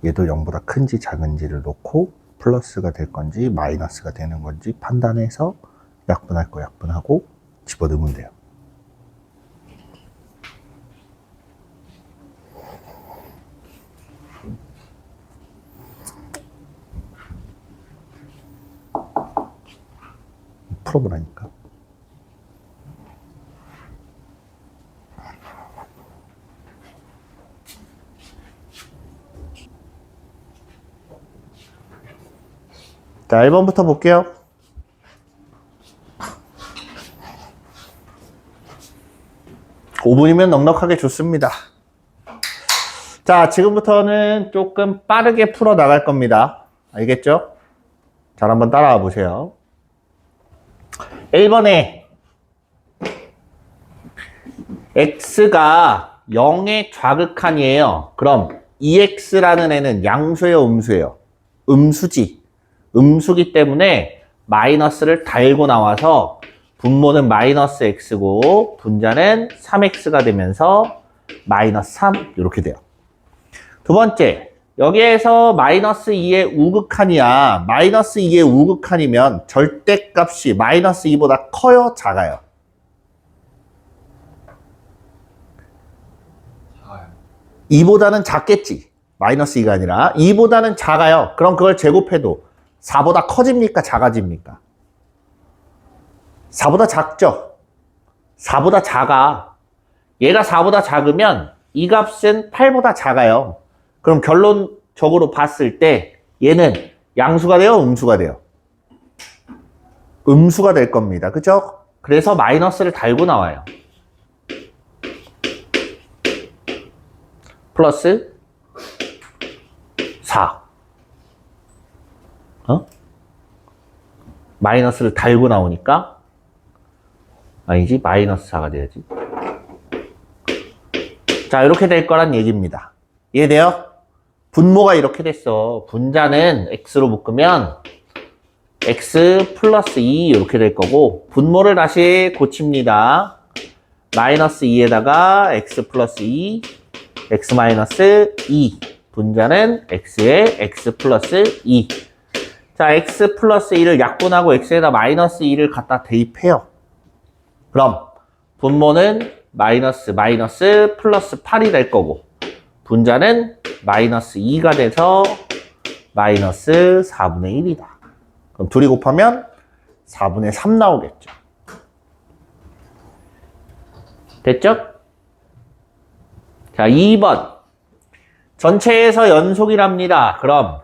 얘도 0보다 큰지 작은지를 놓고 플러스가 될 건지 마이너스가 되는 건지 판단해서 약분할 거 약분하고 집어넣으면 돼요. 풀어보라니까. 자, 1번부터 볼게요. (5분이면) 넉넉하게 좋습니다. 자, 지금부터는 조금 빠르게 풀어 나갈 겁니다. 알겠죠? 잘 한번 따라와 보세요. 1번에 x가 0의 좌극한이에요. 그럼 2x라는 애는 양수예요, 음수예요? 음수지. 음수기 때문에 마이너스를 달고 나와서 분모는 마이너스 x고 분자는 3x가 되면서 마이너스 3 이렇게 돼요. 두 번째, 여기에서 마이너스 2의 우극한이야. 마이너스 2의 우극한이면 절대값이 마이너스 2보다 커요, 작아요? 2보다는 작겠지. 마이너스 2가 아니라 2보다는 작아요. 그럼 그걸 제곱해도 4보다 커집니까? 작아집니까? 4보다 작죠? 4보다 작아. 얘가 4보다 작으면 이 값은 8보다 작아요. 그럼 결론적으로 봤을 때 얘는 양수가 돼요? 음수가 돼요? 음수가 될 겁니다. 그죠? 그래서 마이너스를 달고 나와요. 플러스 4. 마이너스를 달고 나오니까 아니지, 마이너스 4가 돼야지. 자, 이렇게 될 거란 얘기입니다. 이해돼요? 분모가 이렇게 됐어. 분자는 x로 묶으면 x 플러스 2 이렇게 될 거고, 분모를 다시 고칩니다. 마이너스 2에다가 x 플러스 2, x 마이너스 2. 분자는 x에 x 플러스 2. 자, x 플러스 2를 약분하고 x에다 마이너스 2를 갖다 대입해요. 그럼 분모는 마이너스 플러스 8이 될 거고, 분자는 마이너스 2가 돼서 마이너스 4분의 1이다. 그럼 둘이 곱하면 4분의 3 나오겠죠. 됐죠? 자, 2번. 전체에서 연속이랍니다. 그럼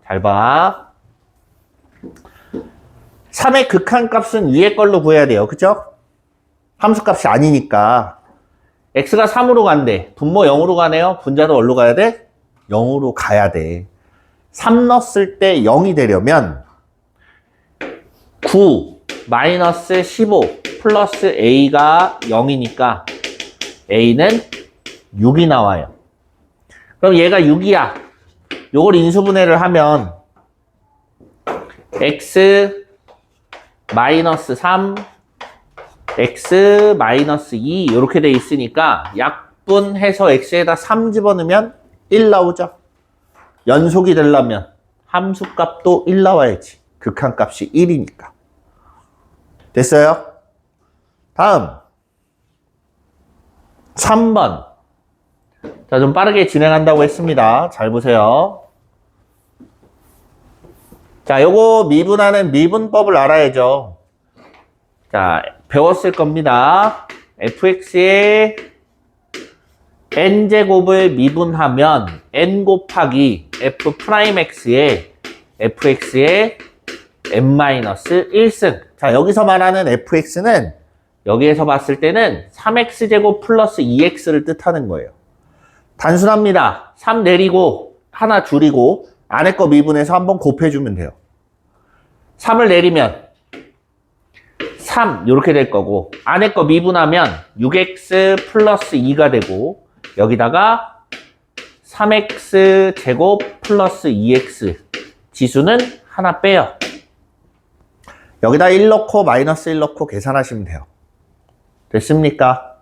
잘 봐. 3의 극한값은 위에 걸로 구해야 돼요. 그죠? 함수값이 아니니까. x가 3으로 간대. 분모 0으로 가네요. 분자도 어디로 가야 돼? 0으로 가야 돼. 3 넣었을 때 0이 되려면 9 마이너스 15 플러스 a가 0이니까 a는 6이 나와요. 그럼 얘가 6이야. 요걸 인수분해를 하면 x 마이너스 3 x 마이너스 2 이렇게 돼 있으니까 약분해서 x에다 3 집어넣으면 1 나오죠. 연속이 되려면 함수값도 1 나와야지. 극한값이 1이니까. 됐어요? 다음 3번. 자, 좀 빠르게 진행한다고 했습니다. 잘 보세요. 자, 요거 미분하는 미분법을 알아야죠. 자, 배웠을 겁니다. fx의 n제곱을 미분하면 n 곱하기 f'x의 fx의 n-1승. 자, 여기서 말하는 fx는 여기에서 봤을 때는 3x제곱 플러스 2x를 뜻하는 거예요. 단순합니다. 3 내리고 하나 줄이고 안에 거 미분해서 한번 곱해주면 돼요. 3을 내리면 3 이렇게 될 거고, 안에 거 미분하면 6x 플러스 2가 되고, 여기다가 3x 제곱 플러스 2x 지수는 하나 빼요. 여기다 1 넣고 마이너스 1 넣고 계산하시면 돼요. 됐습니까?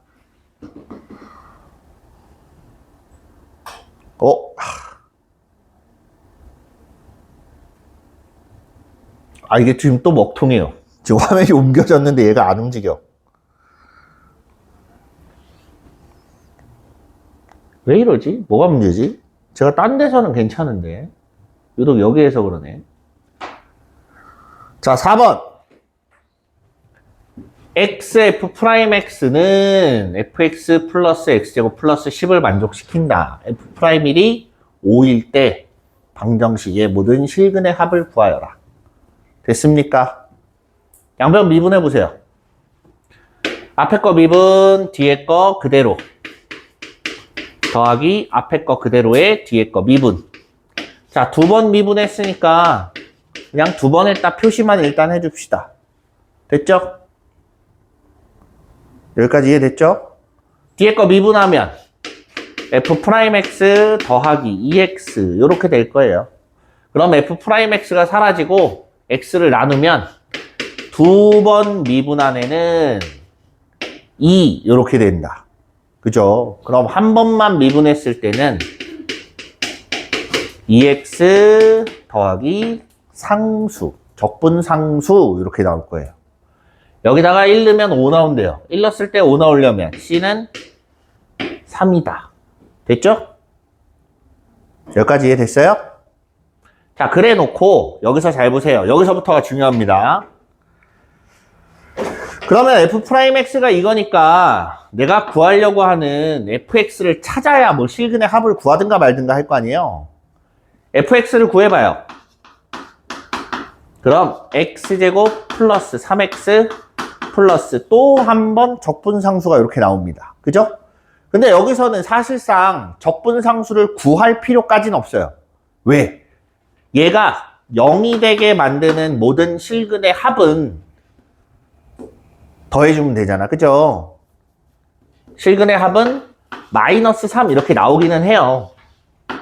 이게 지금 또 먹통이에요. 지금 화면이 옮겨졌는데 얘가 안 움직여. 왜 이러지? 뭐가 문제지? 제가 딴 데서는 괜찮은데 유독 여기에서 그러네. 자, 4번. xf'x는 fx 플러스 x제곱 플러스 10을 만족시킨다. f'일이 5일 때 방정식의 모든 실근의 합을 구하여라. 됐습니까? 양변 미분해 보세요. 앞에 거 미분, 뒤에 거 그대로. 더하기 앞에 거 그대로에 뒤에 거 미분. 자, 2번 미분했으니까 그냥 2번 했다 표시만 일단 해줍시다. 됐죠? 여기까지 이해됐죠? 뒤에 거 미분하면 f'x 더하기 2x 이렇게 될 거예요. 그럼 f'x가 사라지고 x를 나누면 2번 미분한 애는 2 이렇게 된다. 그죠? 그럼 한 번만 미분했을 때는 2x 더하기 상수, 적분상수 이렇게 나올 거예요. 여기다가 1 넣으면 5 나온대요. 1 넣었을 때 5 나오려면 c는 3이다. 됐죠? 여기까지 이해됐어요? 자, 그래 놓고 여기서 잘 보세요. 여기서부터가 중요합니다. 그러면 f'x가 이거니까 내가 구하려고 하는 fx를 찾아야 뭐 실근의 합을 구하든가 말든가 할 거 아니에요. fx를 구해봐요. 그럼 x제곱 플러스 3x 플러스 또 한 번 적분상수가 이렇게 나옵니다. 그죠? 근데 여기서는 사실상 적분상수를 구할 필요까지는 없어요. 왜? 얘가 0이 되게 만드는 모든 실근의 합은 더해주면 되잖아. 그죠? 실근의 합은 마이너스 3 이렇게 나오기는 해요.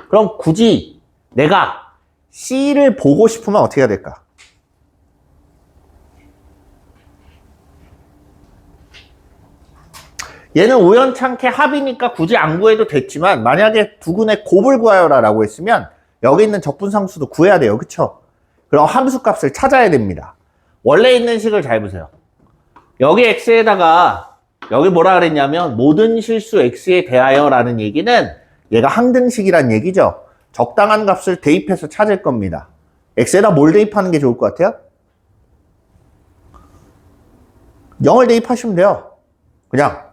그럼 굳이 내가 C를 보고 싶으면 어떻게 해야 될까? 얘는 우연찮게 합이니까 굳이 안 구해도 됐지만 만약에 두근의 곱을 구하여라 라고 했으면 여기 있는 적분상수도 구해야 돼요. 그쵸? 그럼 함수값을 찾아야 됩니다. 원래 있는 식을 잘 보세요. 여기 x에다가 여기 뭐라 그랬냐면 모든 실수 x에 대하여 라는 얘기는 얘가 항등식이란 얘기죠. 적당한 값을 대입해서 찾을 겁니다. x에다 뭘 대입하는 게 좋을 것 같아요? 0을 대입하시면 돼요. 그냥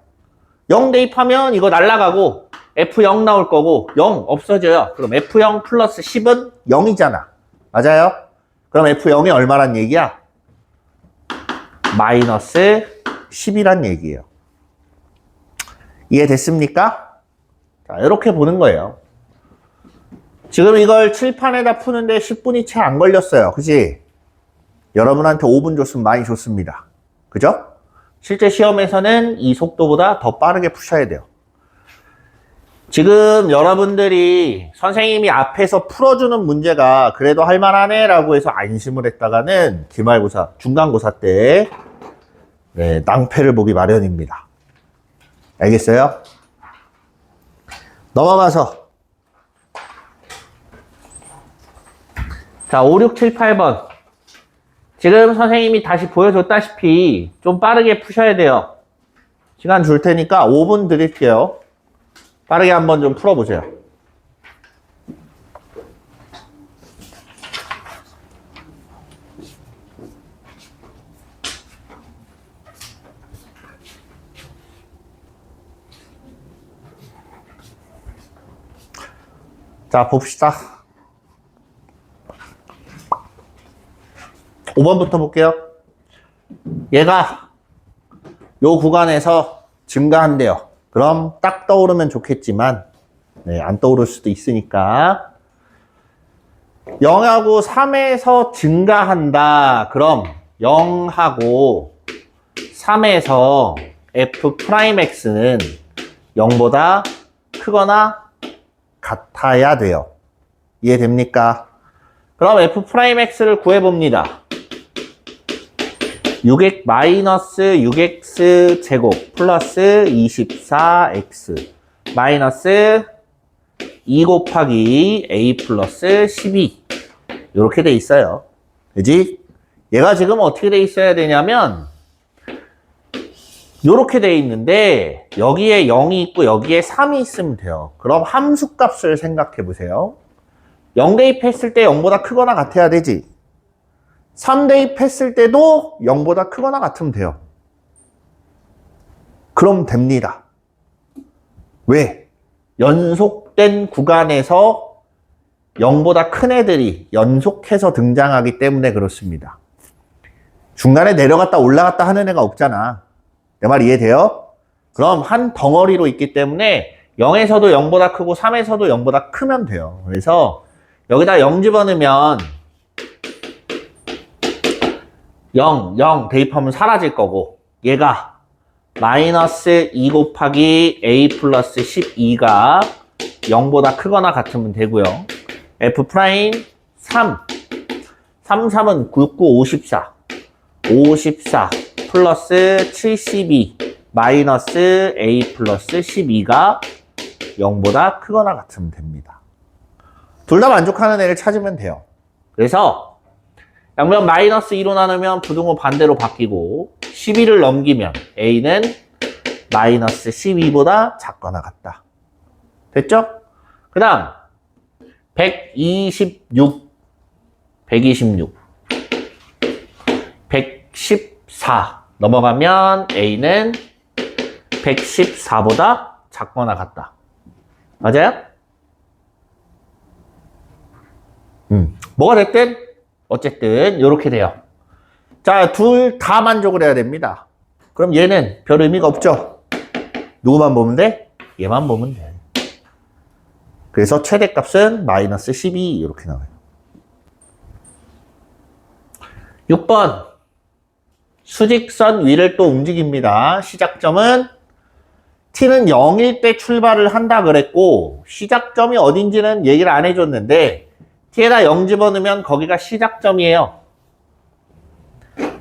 0 대입하면 이거 날라가고 f0 나올 거고 0 없어져요. 그럼 f0 플러스 10은 0이잖아. 맞아요? 그럼 f0이 얼마란 얘기야? 마이너스 10이란 얘기예요. 이해됐습니까? 자, 이렇게 보는 거예요. 지금 이걸 칠판에다 푸는데 10분이 채 안 걸렸어요. 그치? 여러분한테 5분 줬으면 많이 줬습니다. 그죠? 실제 시험에서는 이 속도보다 더 빠르게 푸셔야 돼요. 지금 여러분들이 선생님이 앞에서 풀어주는 문제가 그래도 할만하네 라고 해서 안심을 했다가는 기말고사, 중간고사 때 낭패를 보기 마련입니다. 알겠어요? 넘어가서 자, 5, 6, 7, 8번 지금 선생님이 다시 보여줬다시피 좀 빠르게 푸셔야 돼요. 시간 줄 테니까 5분 드릴게요. 빠르게 한번 좀 풀어보세요. 자, 봅시다. 5번부터 볼게요. 얘가 요 구간에서 증가한대요. 그럼 딱 떠오르면 좋겠지만 안 떠오를 수도 있으니까 0하고 3에서 증가한다. 그럼 0하고 3에서 f'x는 0보다 크거나 같아야 돼요. 이해됩니까? 그럼 f'x를 구해봅니다. 6x 마이너스 6x 제곱 플러스 24x 마이너스 2 곱하기 a 플러스 12 이렇게 돼 있어요. 그지? 얘가 지금 어떻게 돼 있어야 되냐면 이렇게 돼 있는데 여기에 0이 있고 여기에 3이 있으면 돼요. 그럼 함수값을 생각해 보세요. 0 대입했을 때 0보다 크거나 같아야 되지. 3 대입했을 때도 0보다 크거나 같으면 돼요. 그럼 됩니다. 왜? 연속된 구간에서 0보다 큰 애들이 연속해서 등장하기 때문에 그렇습니다. 중간에 내려갔다 올라갔다 하는 애가 없잖아. 내 말 이해돼요? 그럼 한 덩어리로 있기 때문에 0에서도 0보다 크고 3에서도 0보다 크면 돼요. 그래서 여기다 0 집어넣으면 0, 0 대입하면 사라질 거고 얘가 마이너스 2 곱하기 a 플러스 12가 0보다 크거나 같으면 되고요. f 프라임 3 3, 3은 9, 9, 54 54 플러스 72 마이너스 a 플러스 12가 0보다 크거나 같으면 됩니다. 둘 다 만족하는 애를 찾으면 돼요. 그래서 양면 마이너스 2로 나누면 부등호 반대로 바뀌고 12를 넘기면 a는 마이너스 12보다 작거나 같다. 됐죠? 그 다음 126, 114 넘어가면 A는 114보다 작거나 같다. 맞아요? 뭐가 됐든 어쨌든 이렇게 돼요. 자, 둘 다 만족을 해야 됩니다. 그럼 얘는 별 의미가 없죠. 누구만 보면 돼? 얘만 보면 돼. 그래서 최대값은 마이너스 12 이렇게 나와요. 6번 수직선 위를 또 움직입니다. 시작점은 t는 0일 때 출발을 한다 그랬고 시작점이 어딘지는 얘기를 안 해줬는데 t에다 0 집어넣으면 거기가 시작점이에요.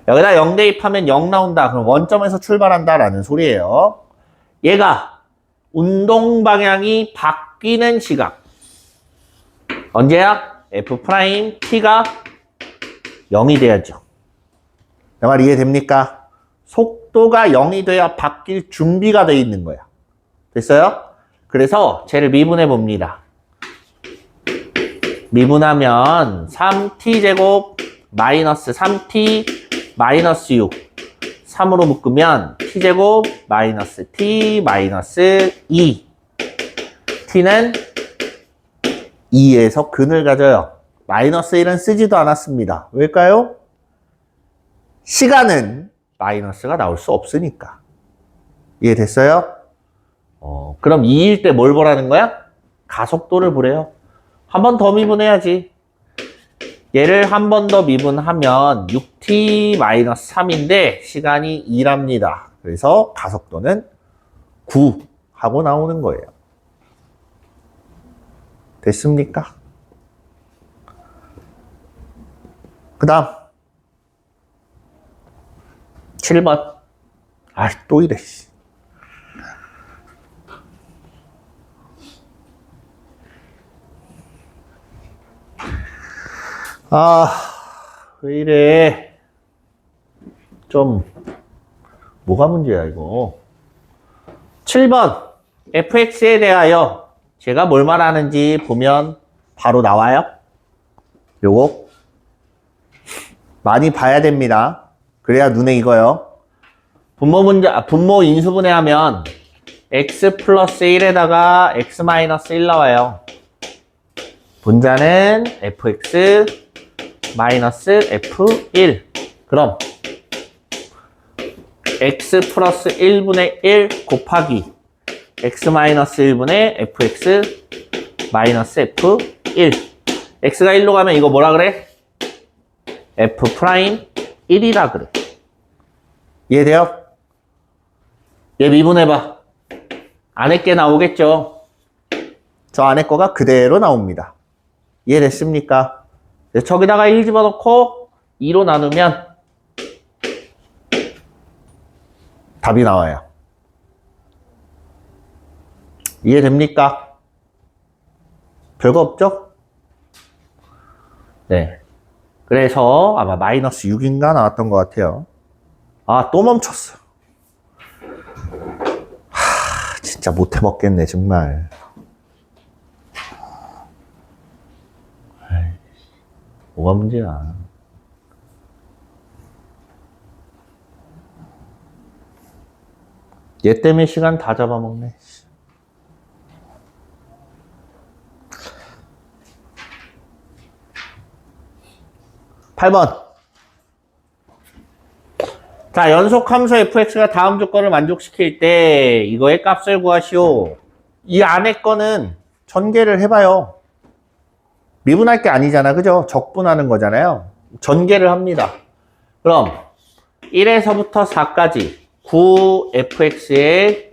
여기다 0 대입하면 0 나온다. 그럼 원점에서 출발한다 라는 소리예요. 얘가 운동 방향이 바뀌는 시각 언제야? f' t가 0이 돼야죠. 내 말 이해됩니까? 속도가 0이 돼야 바뀔 준비가 돼 있는 거야. 됐어요? 그래서 쟤를 미분해 봅니다. 미분하면 3t제곱 마이너스 3t 마이너스 6 3으로 묶으면 t제곱 마이너스 t 마이너스 2 t는 2에서 근을 가져요. 마이너스 1은 쓰지도 않았습니다. 왜일까요? 시간은 마이너스가 나올 수 없으니까. 이해됐어요? 그럼 2일 때 뭘 보라는 거야? 가속도를 보래요. 한 번 더 미분해야지. 얘를 한 번 더 미분하면 6t-3인데 시간이 2랍니다. 그래서 가속도는 9 하고 나오는 거예요. 됐습니까? 그 다음 7번. 또 이래. 왜 이래. 좀 뭐가 문제야 이거. 7번 fx에 대하여 제가 뭘 말하는지 보면 바로 나와요. 요거 많이 봐야 됩니다. 그래야 눈에 익어요. 분모 인수분해하면 x 플러스 1에다가 x 마이너스 1 나와요. 분자는 fx 마이너스 f1. 그럼 x 플러스 1분의 1 곱하기 x 마이너스 1분의 fx 마이너스 f1. x가 1로 가면 이거 뭐라 그래? f 프라임 1이라 그래. 이해돼요? 얘 미분해봐. 안에 게 나오겠죠? 저 안에 거가 그대로 나옵니다. 이해됐습니까? 저기다가 1 집어넣고 2로 나누면 답이 나와요. 이해됩니까? 별거 없죠? 네. 그래서 아마 마이너스 6인가 나왔던 것 같아요. 또 멈췄어. 진짜 못해 먹겠네 정말. 뭐가 문제야. 얘 때문에 시간 다 잡아먹네. 8번. 자, 연속함수 fx가 다음 조건을 만족시킬 때 이거의 값을 구하시오. 이 안에 거는 전개를 해봐요. 미분할 게 아니잖아. 그죠? 적분하는 거잖아요. 전개를 합니다. 그럼 1에서부터 4까지 9fx의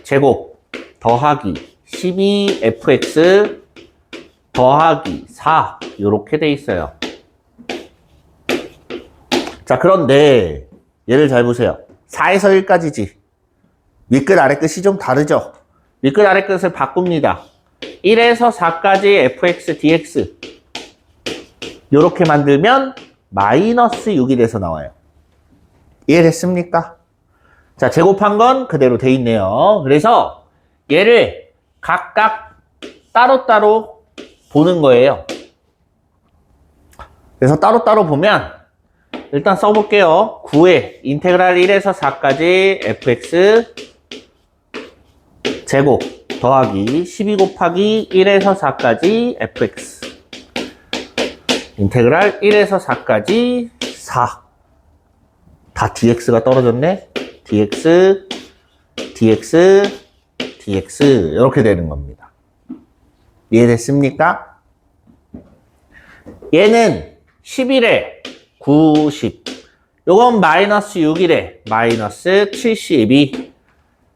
제곱 더하기 12fx 더하기 4 이렇게 돼 있어요. 자, 그런데 얘를 잘 보세요. 4에서 1까지지. 윗끝 아래끝이 좀 다르죠? 윗끝 아래끝을 바꿉니다. 1에서 4까지 fx dx 이렇게 만들면 마이너스 6이 돼서 나와요. 이해됐습니까? 자, 제곱한 건 그대로 돼 있네요. 그래서 얘를 각각 따로따로 보는 거예요. 그래서 따로따로 보면 일단 써볼게요. 9에 인테그랄 1에서 4까지 fx 제곱 더하기 12 곱하기 1에서 4까지 fx 인테그랄 1에서 4까지 4 다 dx가 떨어졌네. dx dx dx 이렇게 되는 겁니다. 이해됐습니까? 얘는 11에 90 요건 마이너스 6이래 마이너스 72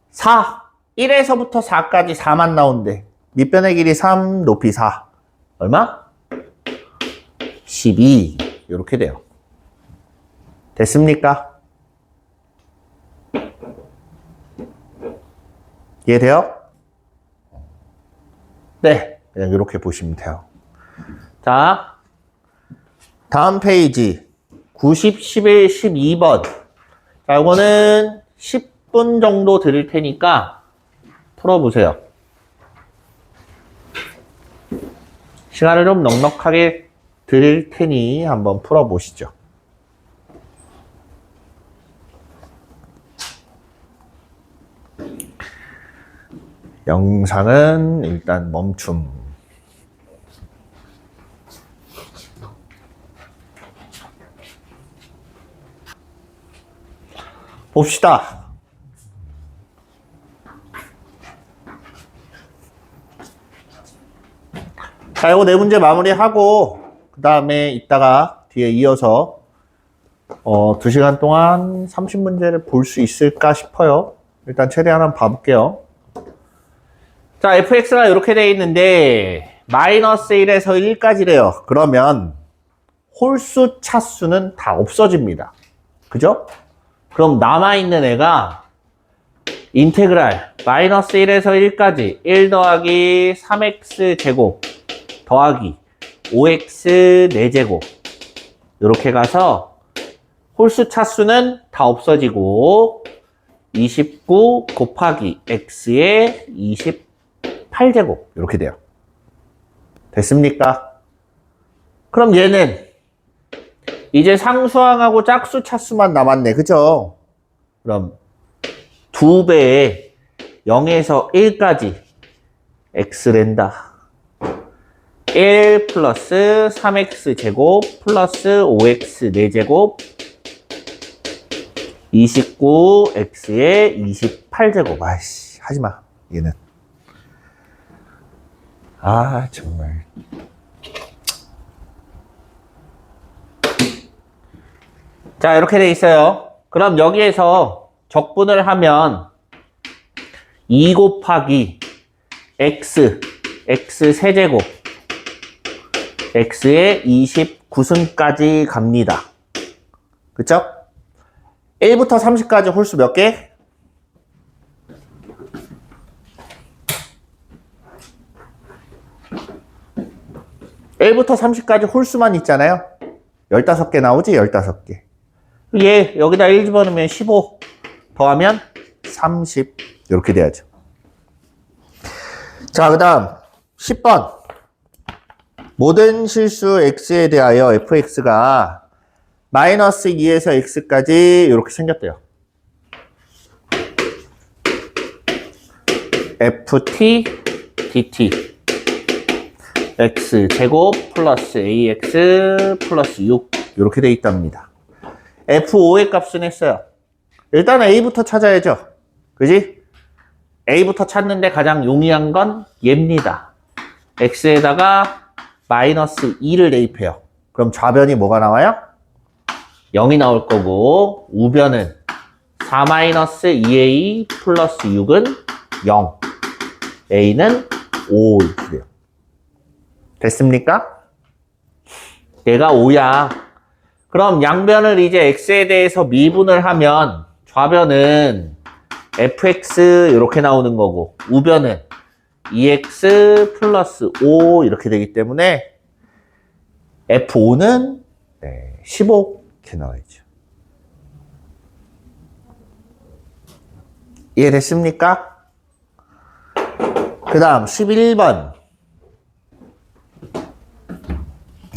4 1에서부터 4까지 4만 나온대. 밑변의 길이 3 높이 4 얼마? 12 이렇게 돼요. 됐습니까? 이해돼요? 네, 그냥 이렇게 보시면 돼요. 자, 다음 페이지 90, 11, 12번. 자, 이거는 10분 정도 드릴 테니까 풀어보세요. 시간을 좀 넉넉하게 드릴 테니 한번 풀어보시죠. 영상은 일단 멈춤. 봅시다. 자, 이거 네 문제 마무리하고 그 다음에 이따가 뒤에 이어서 2시간 동안 30문제를 볼 수 있을까 싶어요. 일단 최대한 한번 봐볼게요. 자, fx가 이렇게 돼 있는데 마이너스 1에서 1까지래요. 그러면 홀수 차수는 다 없어집니다. 그죠? 그럼 남아있는 애가 인테그랄 마이너스 1에서 1까지 1 더하기 3x 제곱 더하기 5x 4제곱 이렇게 가서 홀수 차수는 다 없어지고 29 곱하기 x의 28제곱 이렇게 돼요. 됐습니까? 그럼 얘는 이제 상수항하고 짝수 차수만 남았네. 그죠? 그럼 2배에 0에서 1까지 x랜다. 1 플러스 3x 제곱 플러스 5x 4제곱 29x의 28제곱. 아이씨, 하지마. 얘는. 아, 정말. 자, 이렇게 돼 있어요. 그럼 여기에서 적분을 하면 2 곱하기 x 세제곱 x의 29승까지 갑니다. 그쵸? 1부터 30까지 홀수 몇 개? (1부터 30까지) 홀수만 있잖아요. 15개 나오지? 15개. 얘 여기다 1 집어넣으면 15 더하면 30 이렇게 돼야죠. 자, 그 다음 10번 모든 실수 x에 대하여 fx가 마이너스 2에서 x까지 이렇게 생겼대요. ft dt x 제곱 플러스 ax 플러스 6 이렇게 돼 있답니다. f5의 값은 했어요. 일단 a부터 찾아야죠. 그지? a부터 찾는데 가장 용이한 건 얘입니다. x에다가 마이너스 2를 대입해요. 그럼 좌변이 뭐가 나와요? 0이 나올 거고 우변은 4 마이너스 2a 플러스 6은 0 a는 5 이렇게 돼요. 됐습니까? 얘가 5야. 그럼 양변을 이제 x에 대해서 미분을 하면 좌변은 fx 이렇게 나오는 거고 우변은 2x 플러스 5 이렇게 되기 때문에 f5는 15 이렇게 나와야죠. 이해됐습니까? 그 다음 11번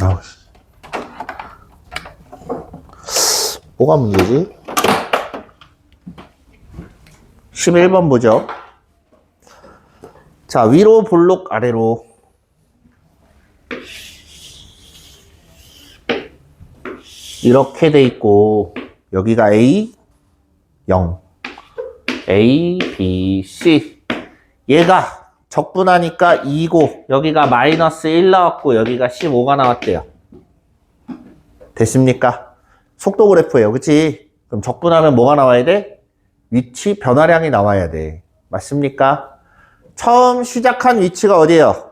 아우. 뭐가 문제지? 11번 보죠. 자, 위로 볼록 아래로. 이렇게 돼 있고, 여기가 A, 0. A, B, C. 얘가 적분하니까 2고, 여기가 마이너스 1 나왔고, 여기가 15가 나왔대요. 됐습니까? 속도 그래프예요. 그치? 그럼 적분하면 뭐가 나와야 돼? 위치 변화량이 나와야 돼. 맞습니까? 처음 시작한 위치가 어디예요?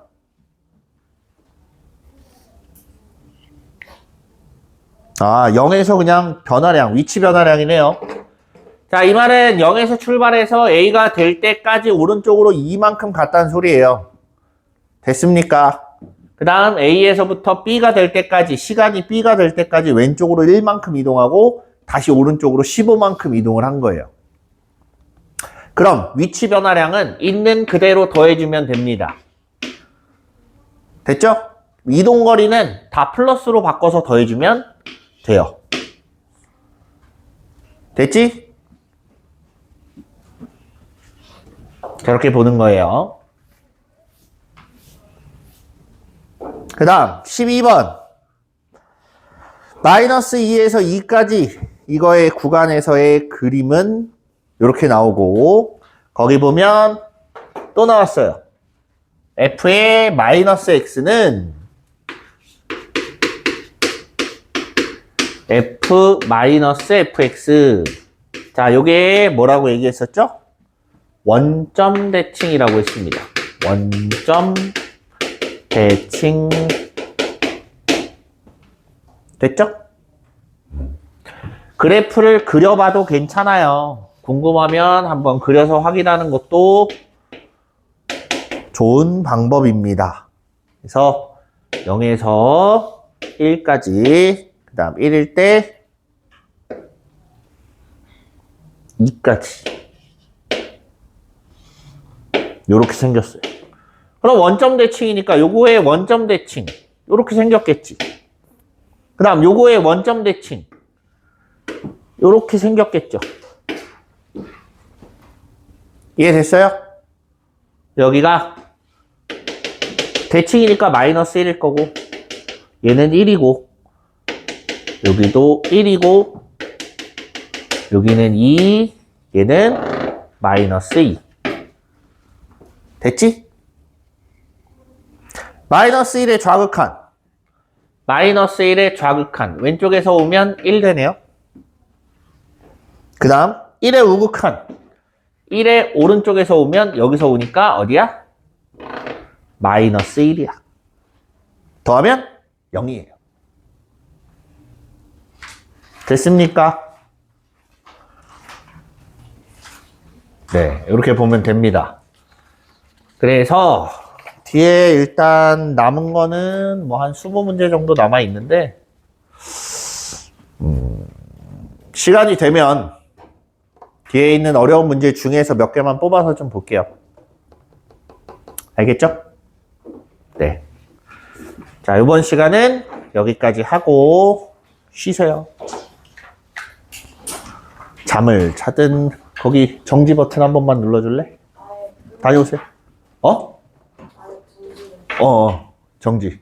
아, 0에서 그냥 변화량, 위치 변화량이네요. 자, 이 말은 0에서 출발해서 A가 될 때까지 오른쪽으로 2만큼 갔다는 소리예요. 됐습니까? 그 다음 A에서부터 B가 될 때까지, 시간이 B가 될 때까지 왼쪽으로 1만큼 이동하고 다시 오른쪽으로 15만큼 이동을 한 거예요. 그럼 위치 변화량은 있는 그대로 더해주면 됩니다. 됐죠? 이동거리는 다 플러스로 바꿔서 더해주면 돼요. 됐지? 저렇게 보는 거예요. 그 다음 12번 마이너스 2에서 2까지 이거의 구간에서의 그림은 이렇게 나오고 거기 보면 또 나왔어요. f의 마이너스 x는 f 마이너스 fx. 자, 요게 뭐라고 얘기했었죠? 원점 대칭이라고 했습니다. 원점 대칭. 됐죠? 그래프를 그려봐도 괜찮아요. 궁금하면 한번 그려서 확인하는 것도 좋은 방법입니다. 그래서 0에서 1까지, 그 다음 1일 때 2까지. 요렇게 생겼어요. 그럼 원점 대칭이니까 요거의 원점 대칭. 요렇게 생겼겠지. 그 다음 요거의 원점 대칭. 요렇게 생겼겠죠. 이해됐어요? 여기가 대칭이니까 마이너스 1일 거고 얘는 1이고 여기도 1이고 여기는 2, 얘는 마이너스 2. 됐지? 마이너스 1의 좌극한. 마이너스 1의 좌극한. 왼쪽에서 오면 1 되네요. 그 다음 1의 우극한. 1의 오른쪽에서 오면 여기서 오니까 어디야? 마이너스 1이야. 더하면 0이에요. 됐습니까? 네, 이렇게 보면 됩니다. 그래서 뒤에 일단 남은 거는 뭐 한 20문제 정도 남아 있는데 시간이 되면 뒤에 있는 어려운 문제 중에서 몇 개만 뽑아서 좀 볼게요. 알겠죠? 네. 자, 이번 시간은 여기까지 하고 쉬세요. 잠을 자든 거기 정지 버튼 한 번만 눌러줄래? 다녀오세요. 어? 정지.